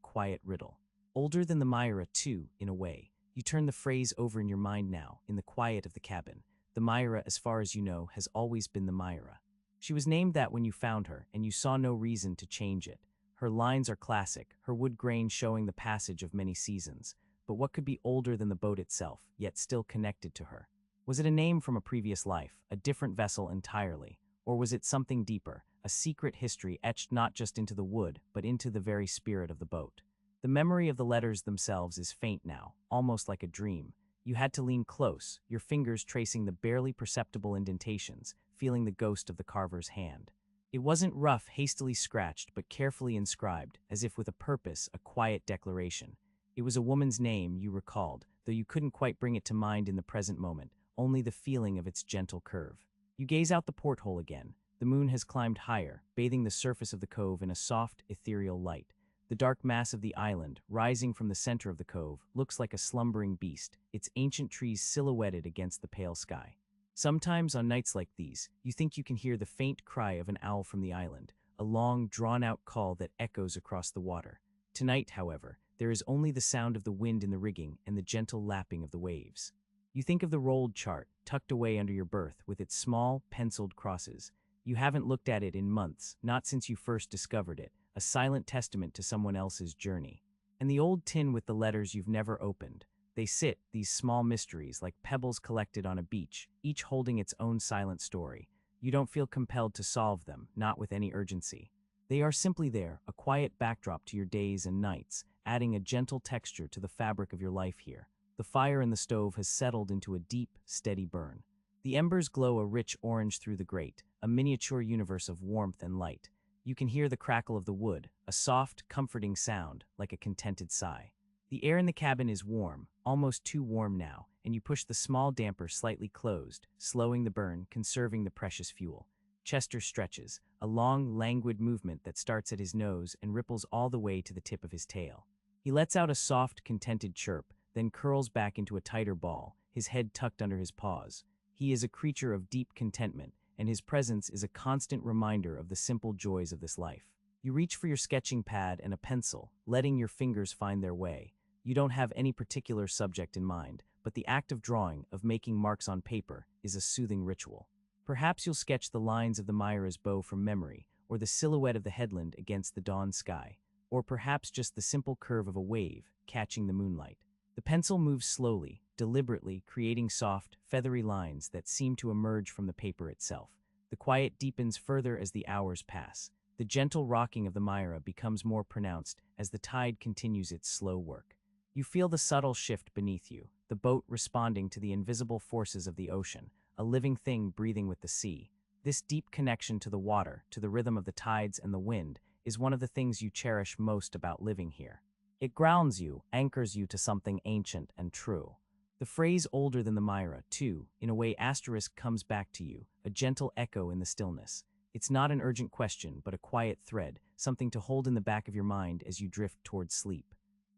quiet riddle. Older than the Myra, too, in a way. You turn the phrase over in your mind now, in the quiet of the cabin. The Myra, as far as you know, has always been the Myra. She was named that when you found her, and you saw no reason to change it. Her lines are classic, her wood grain showing the passage of many seasons. But what could be older than the boat itself, yet still connected to her? Was it a name from a previous life, a different vessel entirely? Or was it something deeper, a secret history etched not just into the wood, but into the very spirit of the boat? The memory of the letters themselves is faint now, almost like a dream. You had to lean close, your fingers tracing the barely perceptible indentations, feeling the ghost of the carver's hand. It wasn't rough, hastily scratched, but carefully inscribed, as if with a purpose, a quiet declaration. It was a woman's name, you recalled, though you couldn't quite bring it to mind in the present moment, only the feeling of its gentle curve. You gaze out the porthole again. The moon has climbed higher, bathing the surface of the cove in a soft, ethereal light. The dark mass of the island, rising from the center of the cove, looks like a slumbering beast, its ancient trees silhouetted against the pale sky. Sometimes, on nights like these, you think you can hear the faint cry of an owl from the island, a long, drawn-out call that echoes across the water. Tonight, however, there is only the sound of the wind in the rigging and the gentle lapping of the waves. You think of the rolled chart, tucked away under your berth, with its small, penciled crosses. You haven't looked at it in months, not since you first discovered it, a silent testament to someone else's journey. And the old tin with the letters you've never opened. They sit, these small mysteries, like pebbles collected on a beach, each holding its own silent story. You don't feel compelled to solve them, not with any urgency. They are simply there, a quiet backdrop to your days and nights, adding a gentle texture to the fabric of your life here. The fire in the stove has settled into a deep, steady burn. The embers glow a rich orange through the grate, a miniature universe of warmth and light. You can hear the crackle of the wood, a soft, comforting sound, like a contented sigh. The air in the cabin is warm, almost too warm now, and you push the small damper slightly closed, slowing the burn, conserving the precious fuel. Chester stretches, a long, languid movement that starts at his nose and ripples all the way to the tip of his tail. He lets out a soft, contented chirp, then curls back into a tighter ball, his head tucked under his paws. He is a creature of deep contentment, and his presence is a constant reminder of the simple joys of this life. You reach for your sketching pad and a pencil, letting your fingers find their way. You don't have any particular subject in mind, but the act of drawing, of making marks on paper, is a soothing ritual. Perhaps you'll sketch the lines of the Myra's bow from memory, or the silhouette of the headland against the dawn sky, or perhaps just the simple curve of a wave, catching the moonlight. The pencil moves slowly, deliberately, creating soft, feathery lines that seem to emerge from the paper itself. The quiet deepens further as the hours pass. The gentle rocking of the Myra becomes more pronounced as the tide continues its slow work. You feel the subtle shift beneath you, the boat responding to the invisible forces of the ocean, a living thing breathing with the sea. This deep connection to the water, to the rhythm of the tides and the wind, is one of the things you cherish most about living here. It grounds you, anchors you to something ancient and true. The phrase older than the Myra, too, in a way asterisk comes back to you, a gentle echo in the stillness. It's not an urgent question, but a quiet thread, something to hold in the back of your mind as you drift towards sleep.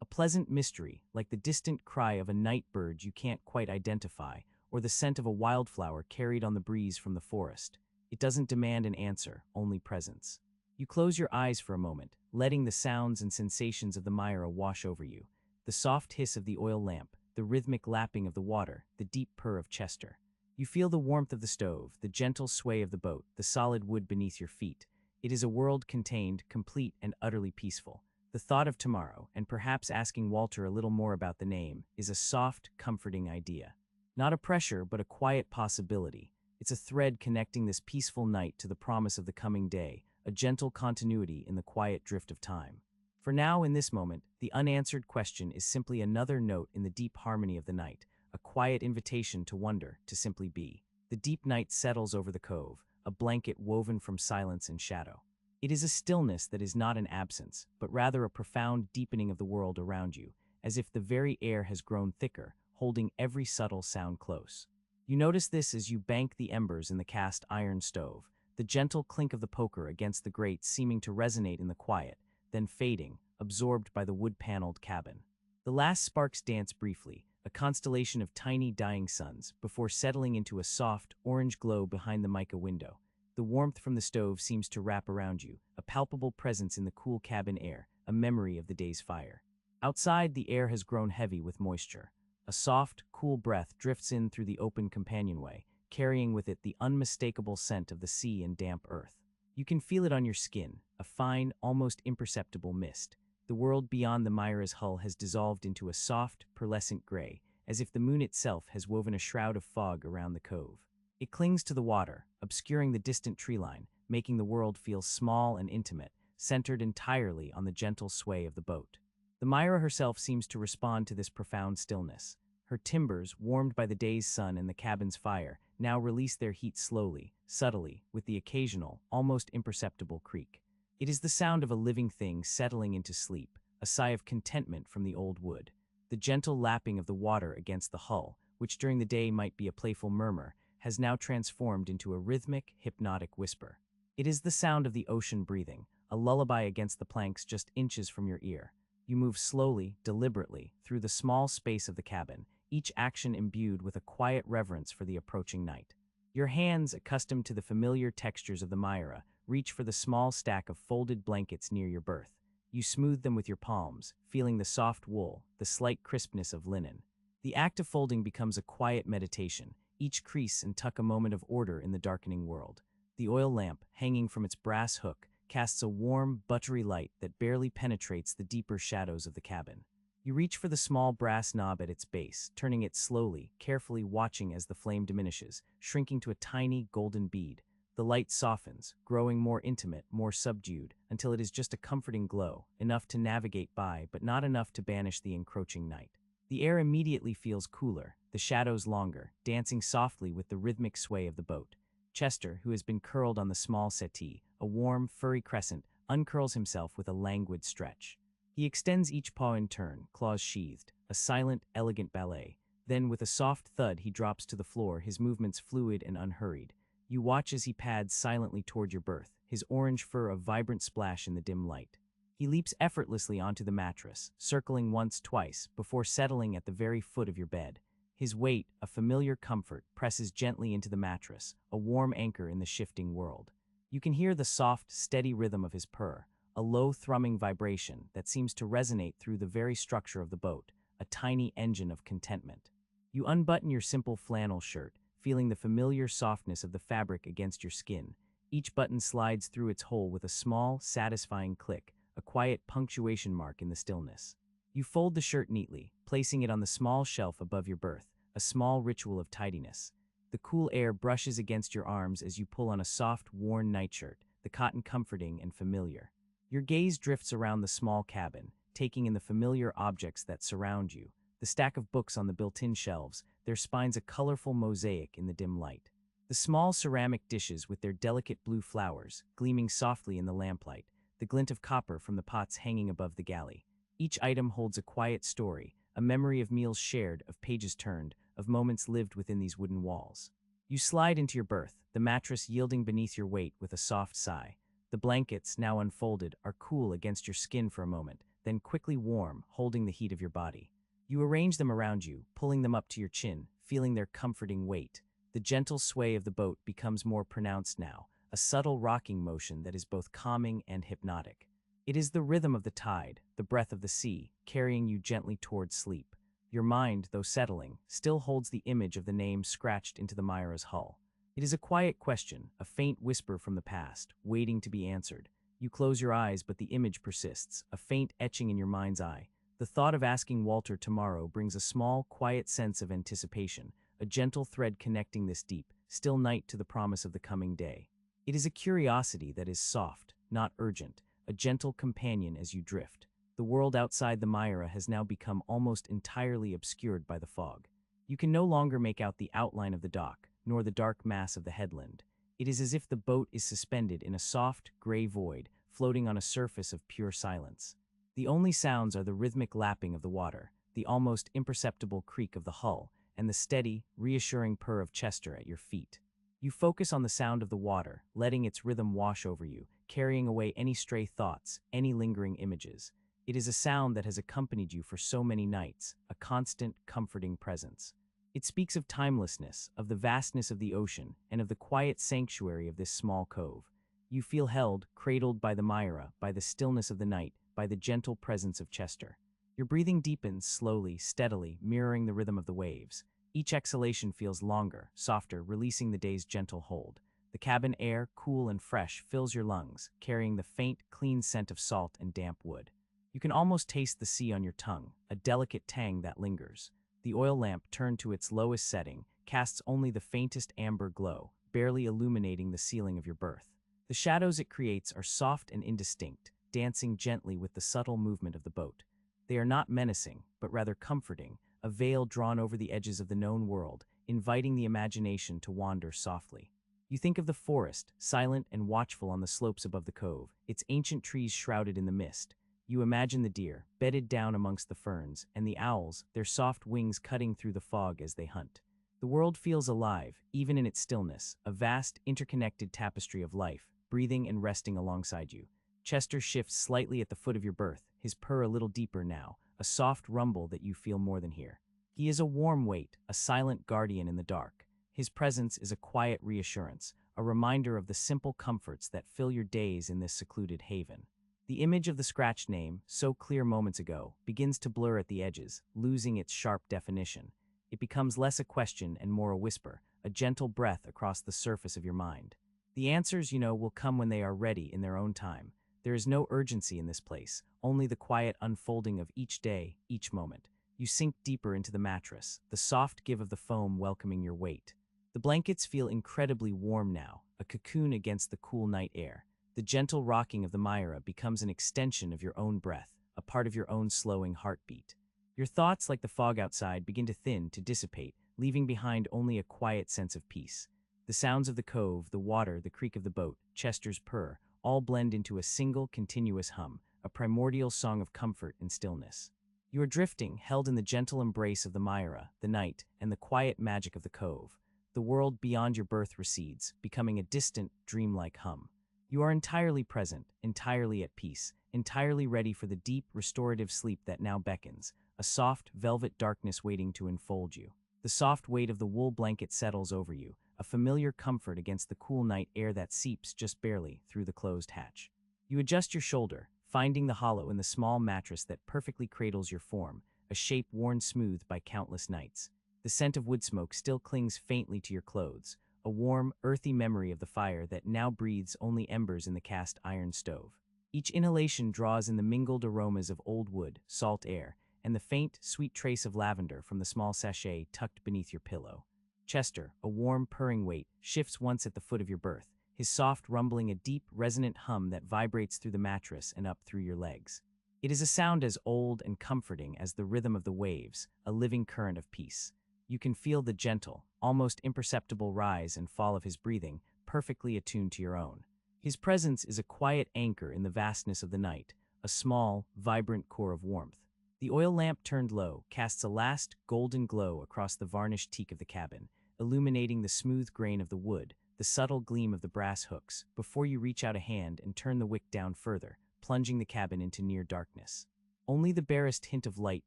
A pleasant mystery, like the distant cry of a night bird you can't quite identify, or the scent of a wildflower carried on the breeze from the forest. It doesn't demand an answer, only presence. You close your eyes for a moment, letting the sounds and sensations of the Myra wash over you. the soft hiss of the oil lamp, the rhythmic lapping of the water, the deep purr of Chester. You feel the warmth of the stove, the gentle sway of the boat, the solid wood beneath your feet. It is a world contained, complete, and utterly peaceful. The thought of tomorrow, and perhaps asking Walter a little more about the name, is a soft, comforting idea. Not a pressure, but a quiet possibility. It's a thread connecting this peaceful night to the promise of the coming day, a gentle continuity in the quiet drift of time. For now, in this moment, the unanswered question is simply another note in the deep harmony of the night, a quiet invitation to wonder, to simply be. The deep night settles over the cove, a blanket woven from silence and shadow. It is a stillness that is not an absence, but rather a profound deepening of the world around you, as if the very air has grown thicker, holding every subtle sound close. You notice this as you bank the embers in the cast iron stove, the gentle clink of the poker against the grate seeming to resonate in the quiet, then fading, absorbed by the wood-paneled cabin. The last sparks dance briefly, a constellation of tiny dying suns, before settling into a soft, orange glow behind the mica window. The warmth from the stove seems to wrap around you, a palpable presence in the cool cabin air, a memory of the day's fire. Outside, the air has grown heavy with moisture. A soft, cool breath drifts in through the open companionway, carrying with it the unmistakable scent of the sea and damp earth. You can feel it on your skin, a fine, almost imperceptible mist. The world beyond the Myra's hull has dissolved into a soft, pearlescent gray, as if the moon itself has woven a shroud of fog around the cove. It clings to the water, obscuring the distant treeline, making the world feel small and intimate, centered entirely on the gentle sway of the boat. The Myra herself seems to respond to this profound stillness. Her timbers, warmed by the day's sun and the cabin's fire, now release their heat slowly, subtly, with the occasional, almost imperceptible creak. It is the sound of a living thing settling into sleep, a sigh of contentment from the old wood. The gentle lapping of the water against the hull, which during the day might be a playful murmur, has now transformed into a rhythmic, hypnotic whisper. It is the sound of the ocean breathing, a lullaby against the planks just inches from your ear. You move slowly, deliberately, through the small space of the cabin, each action imbued with a quiet reverence for the approaching night. Your hands, accustomed to the familiar textures of the Myra, reach for the small stack of folded blankets near your berth. You smooth them with your palms, feeling the soft wool, the slight crispness of linen. The act of folding becomes a quiet meditation, each crease and tuck a moment of order in the darkening world. The oil lamp, hanging from its brass hook, casts a warm, buttery light that barely penetrates the deeper shadows of the cabin. You reach for the small brass knob at its base, turning it slowly, carefully watching as the flame diminishes, shrinking to a tiny, golden bead. The light softens, growing more intimate, more subdued, until it is just a comforting glow, enough to navigate by but not enough to banish the encroaching night. The air immediately feels cooler, the shadows longer, dancing softly with the rhythmic sway of the boat. Chester, who has been curled on the small settee, a warm, furry crescent, uncurls himself with a languid stretch. He extends each paw in turn, claws sheathed, a silent, elegant ballet. Then, with a soft thud, he drops to the floor, his movements fluid and unhurried. You watch as he pads silently toward your berth, his orange fur a vibrant splash in the dim light. He leaps effortlessly onto the mattress, circling once, twice, before settling at the very foot of your bed. His weight, a familiar comfort, presses gently into the mattress, a warm anchor in the shifting world. You can hear the soft, steady rhythm of his purr, a low thrumming vibration that seems to resonate through the very structure of the boat, a tiny engine of contentment. You unbutton your simple flannel shirt, feeling the familiar softness of the fabric against your skin. Each button slides through its hole with a small, satisfying click, a quiet punctuation mark in the stillness. You fold the shirt neatly, placing it on the small shelf above your berth, a small ritual of tidiness. The cool air brushes against your arms as you pull on a soft, worn nightshirt, the cotton comforting and familiar. Your gaze drifts around the small cabin, taking in the familiar objects that surround you. The stack of books on the built-in shelves, their spines a colorful mosaic in the dim light. The small ceramic dishes with their delicate blue flowers, gleaming softly in the lamplight, the glint of copper from the pots hanging above the galley. Each item holds a quiet story, a memory of meals shared, of pages turned, of moments lived within these wooden walls. You slide into your berth, the mattress yielding beneath your weight with a soft sigh. The blankets, now unfolded, are cool against your skin for a moment, then quickly warm, holding the heat of your body. You arrange them around you, pulling them up to your chin, feeling their comforting weight. The gentle sway of the boat becomes more pronounced now, a subtle rocking motion that is both calming and hypnotic. It is the rhythm of the tide, the breath of the sea, carrying you gently towards sleep. Your mind, though settling, still holds the image of the name scratched into the Myra's hull. It is a quiet question, a faint whisper from the past, waiting to be answered. You close your eyes, but the image persists, a faint etching in your mind's eye. The thought of asking Walter tomorrow brings a small, quiet sense of anticipation, a gentle thread connecting this deep, still night to the promise of the coming day. It is a curiosity that is soft, not urgent, a gentle companion as you drift. The world outside the Myra has now become almost entirely obscured by the fog. You can no longer make out the outline of the dock, nor the dark mass of the headland. It is as if the boat is suspended in a soft, gray void, floating on a surface of pure silence. The only sounds are the rhythmic lapping of the water, the almost imperceptible creak of the hull, and the steady, reassuring purr of Chester at your feet. You focus on the sound of the water, letting its rhythm wash over you, carrying away any stray thoughts, any lingering images. It is a sound that has accompanied you for so many nights, a constant, comforting presence. It speaks of timelessness, of the vastness of the ocean, and of the quiet sanctuary of this small cove. You feel held, cradled by the Myra, by the stillness of the night, by the gentle presence of Chester. Your breathing deepens slowly, steadily, mirroring the rhythm of the waves. Each exhalation feels longer, softer, releasing the day's gentle hold. The cabin air, cool and fresh, fills your lungs, carrying the faint, clean scent of salt and damp wood. You can almost taste the sea on your tongue, a delicate tang that lingers. The oil lamp, turned to its lowest setting, casts only the faintest amber glow, barely illuminating the ceiling of your berth. The shadows it creates are soft and indistinct, dancing gently with the subtle movement of the boat. They are not menacing, but rather comforting, a veil drawn over the edges of the known world, inviting the imagination to wander softly. You think of the forest, silent and watchful on the slopes above the cove, its ancient trees shrouded in the mist. You imagine the deer, bedded down amongst the ferns, and the owls, their soft wings cutting through the fog as they hunt. The world feels alive, even in its stillness, a vast, interconnected tapestry of life, breathing and resting alongside you. Chester shifts slightly at the foot of your berth, his purr a little deeper now, a soft rumble that you feel more than hear. He is a warm weight, a silent guardian in the dark. His presence is a quiet reassurance, a reminder of the simple comforts that fill your days in this secluded haven. The image of the scratched name, so clear moments ago, begins to blur at the edges, losing its sharp definition. It becomes less a question and more a whisper, a gentle breath across the surface of your mind. The answers, will come when they are ready in their own time. There is no urgency in this place, only the quiet unfolding of each day, each moment. You sink deeper into the mattress, the soft give of the foam welcoming your weight. The blankets feel incredibly warm now, a cocoon against the cool night air. The gentle rocking of the Myra becomes an extension of your own breath, a part of your own slowing heartbeat. Your thoughts, like the fog outside, begin to thin, to dissipate, leaving behind only a quiet sense of peace. The sounds of the cove, the water, the creak of the boat, Chester's purr, all blend into a single, continuous hum, a primordial song of comfort and stillness. You are drifting, held in the gentle embrace of the Myra, the night, and the quiet magic of the cove. The world beyond your berth recedes, becoming a distant, dreamlike hum. You are entirely present, entirely at peace, entirely ready for the deep, restorative sleep that now beckons, a soft, velvet darkness waiting to enfold you. The soft weight of the wool blanket settles over you, a familiar comfort against the cool night air that seeps just barely through the closed hatch. You adjust your shoulder, finding the hollow in the small mattress that perfectly cradles your form, a shape worn smooth by countless nights. The scent of wood smoke still clings faintly to your clothes, a warm, earthy memory of the fire that now breathes only embers in the cast iron stove. Each inhalation draws in the mingled aromas of old wood, salt air, and the faint, sweet trace of lavender from the small sachet tucked beneath your pillow. Chester, a warm, purring weight, shifts once at the foot of your berth, his soft rumbling a deep, resonant hum that vibrates through the mattress and up through your legs. It is a sound as old and comforting as the rhythm of the waves, a living current of peace. You can feel the gentle, almost imperceptible rise and fall of his breathing, perfectly attuned to your own. His presence is a quiet anchor in the vastness of the night, a small, vibrant core of warmth. The oil lamp turned low casts a last, golden glow across the varnished teak of the cabin, illuminating the smooth grain of the wood, the subtle gleam of the brass hooks, before you reach out a hand and turn the wick down further, plunging the cabin into near darkness. Only the barest hint of light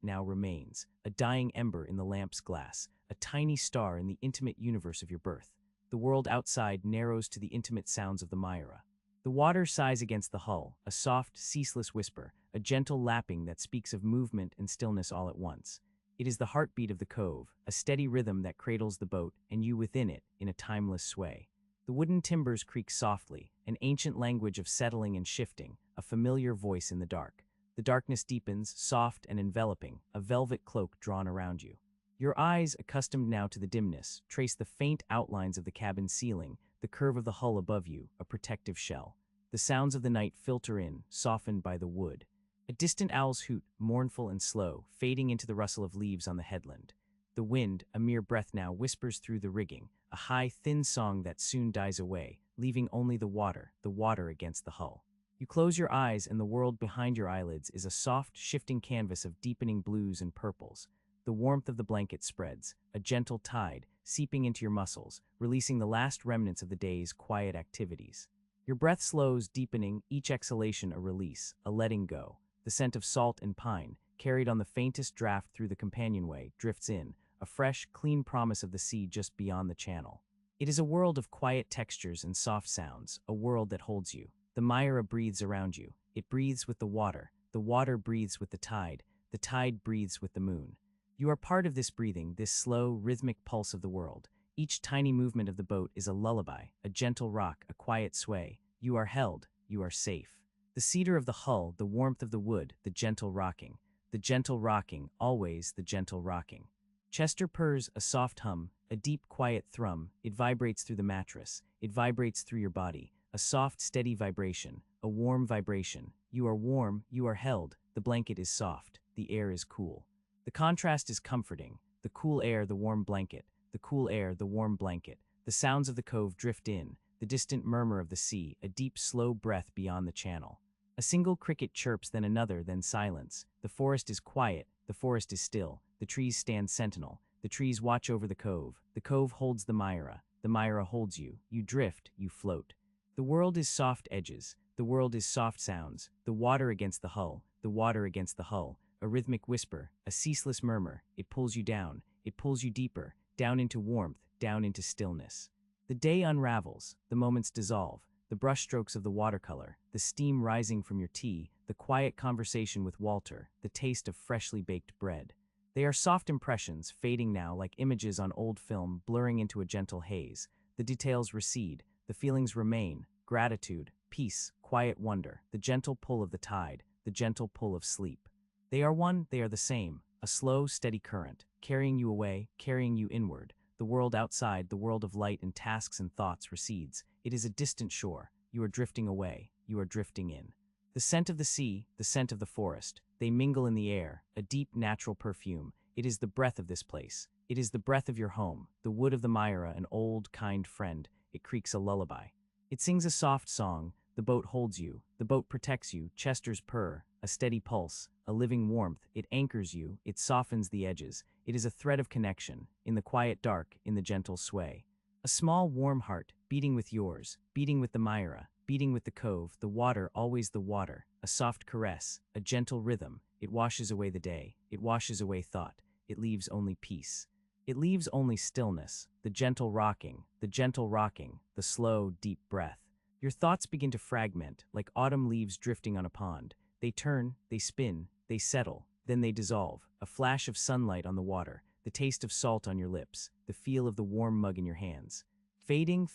now remains, a dying ember in the lamp's glass, a tiny star in the intimate universe of your berth. The world outside narrows to the intimate sounds of the Myra. The water sighs against the hull, a soft, ceaseless whisper, a gentle lapping that speaks of movement and stillness all at once. It is the heartbeat of the cove, a steady rhythm that cradles the boat and you within it in a timeless sway. The wooden timbers creak softly, an ancient language of settling and shifting, a familiar voice in the dark. The darkness deepens, soft and enveloping, a velvet cloak drawn around you. Your eyes, accustomed now to the dimness, trace the faint outlines of the cabin ceiling, the curve of the hull above you, a protective shell. The sounds of the night filter in, softened by the wood. A distant owl's hoot, mournful and slow, fading into the rustle of leaves on the headland. The wind, a mere breath now, whispers through the rigging, a high, thin song that soon dies away, leaving only the water against the hull. You close your eyes and the world behind your eyelids is a soft, shifting canvas of deepening blues and purples. The warmth of the blanket spreads, a gentle tide, seeping into your muscles, releasing the last remnants of the day's quiet activities. Your breath slows, deepening, each exhalation a release, a letting go. The scent of salt and pine, carried on the faintest draft through the companionway, drifts in, a fresh, clean promise of the sea just beyond the channel. It is a world of quiet textures and soft sounds, a world that holds you. The Myra breathes around you. It breathes with the water breathes with the tide breathes with the moon. You are part of this breathing, this slow, rhythmic pulse of the world. Each tiny movement of the boat is a lullaby, a gentle rock, a quiet sway. You are held, you are safe. The cedar of the hull, the warmth of the wood, the gentle rocking, always the gentle rocking. Chester purrs, a soft hum, a deep, quiet thrum. It vibrates through the mattress, it vibrates through your body, a soft, steady vibration, a warm vibration. You are warm, you are held, the blanket is soft, the air is cool. The contrast is comforting, the cool air, the warm blanket, the cool air, the warm blanket. The sounds of the cove drift in, the distant murmur of the sea, a deep, slow breath beyond the channel. A single cricket chirps, then another, then silence. The forest is quiet, the forest is still. The trees stand sentinel. The trees watch over the cove. The cove holds the Myra holds you. You drift, you float. The world is soft edges. The world is soft sounds. The water against the hull. The water against the hull. A rhythmic whisper, a ceaseless murmur. It pulls you down. It pulls you deeper, down into warmth, down into stillness. The day unravels. The moments dissolve. The brushstrokes of the watercolor, the steam rising from your tea, the quiet conversation with Walter, the taste of freshly baked bread. They are soft impressions, fading now like images on old film, blurring into a gentle haze. The details recede, the feelings remain, gratitude, peace, quiet wonder, the gentle pull of the tide, the gentle pull of sleep. They are one, they are the same, a slow, steady current, carrying you away, carrying you inward. The world outside, the world of light and tasks and thoughts recedes. It is a distant shore. You are drifting away. You are drifting in. The scent of the sea, the scent of the forest, they mingle in the air, a deep natural perfume. It is the breath of this place. It is the breath of your home, the wood of the Myra, an old, kind friend. It creaks a lullaby. It sings a soft song. The boat holds you. The boat protects you. Chester's purr, a steady pulse, a living warmth. It anchors you. It softens the edges. It is a thread of connection, in the quiet dark, in the gentle sway. A small, warm heart, beating with yours, beating with the Myra, beating with the cove, the water, always the water, a soft caress, a gentle rhythm. It washes away the day. It washes away thought. It leaves only peace. It leaves only stillness, the gentle rocking, the slow, deep breath. Your thoughts begin to fragment, like autumn leaves drifting on a pond. They turn, they spin, they settle, then they dissolve, a flash of sunlight on the water, the taste of salt on your lips, the feel of the warm mug in your hands. Fading,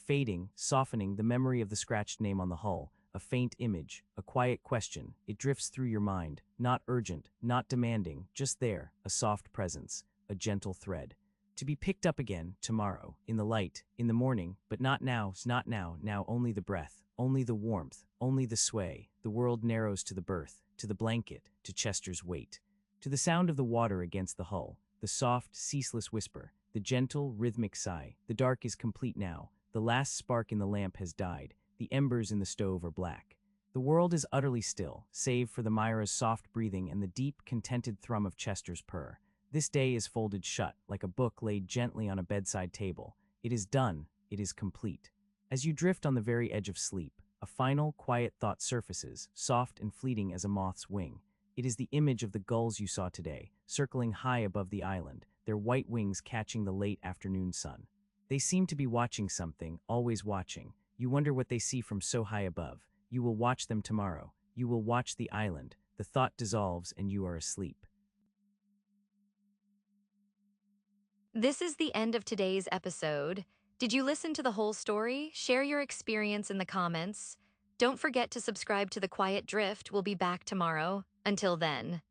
softening, the memory of the scratched name on the hull, a faint image, a quiet question. It drifts through your mind, not urgent, not demanding, just there, a soft presence, a gentle thread. To be picked up again, tomorrow, in the light, in the morning, but not now, now only the breath, only the warmth, only the sway. The world narrows to the berth, to the blanket, to Chester's weight. To the sound of the water against the hull, the soft, ceaseless whisper, the gentle, rhythmic sigh. The dark is complete now. The last spark in the lamp has died. The embers in the stove are black. The world is utterly still, save for the Myra's soft breathing and the deep, contented thrum of Chester's purr. This day is folded shut, like a book laid gently on a bedside table. It is done. It is complete. As you drift on the very edge of sleep, a final, quiet thought surfaces, soft and fleeting as a moth's wing. It is the image of the gulls you saw today, circling high above the island, their white wings catching the late afternoon sun. They seem to be watching something, always watching. You wonder what they see from so high above. You will watch them tomorrow. You will watch the island. The thought dissolves and you are asleep. This is the end of today's episode. Did you listen to the whole story? Share your experience in the comments. Don't forget to subscribe to The Quiet Drift. We'll be back tomorrow. Until then.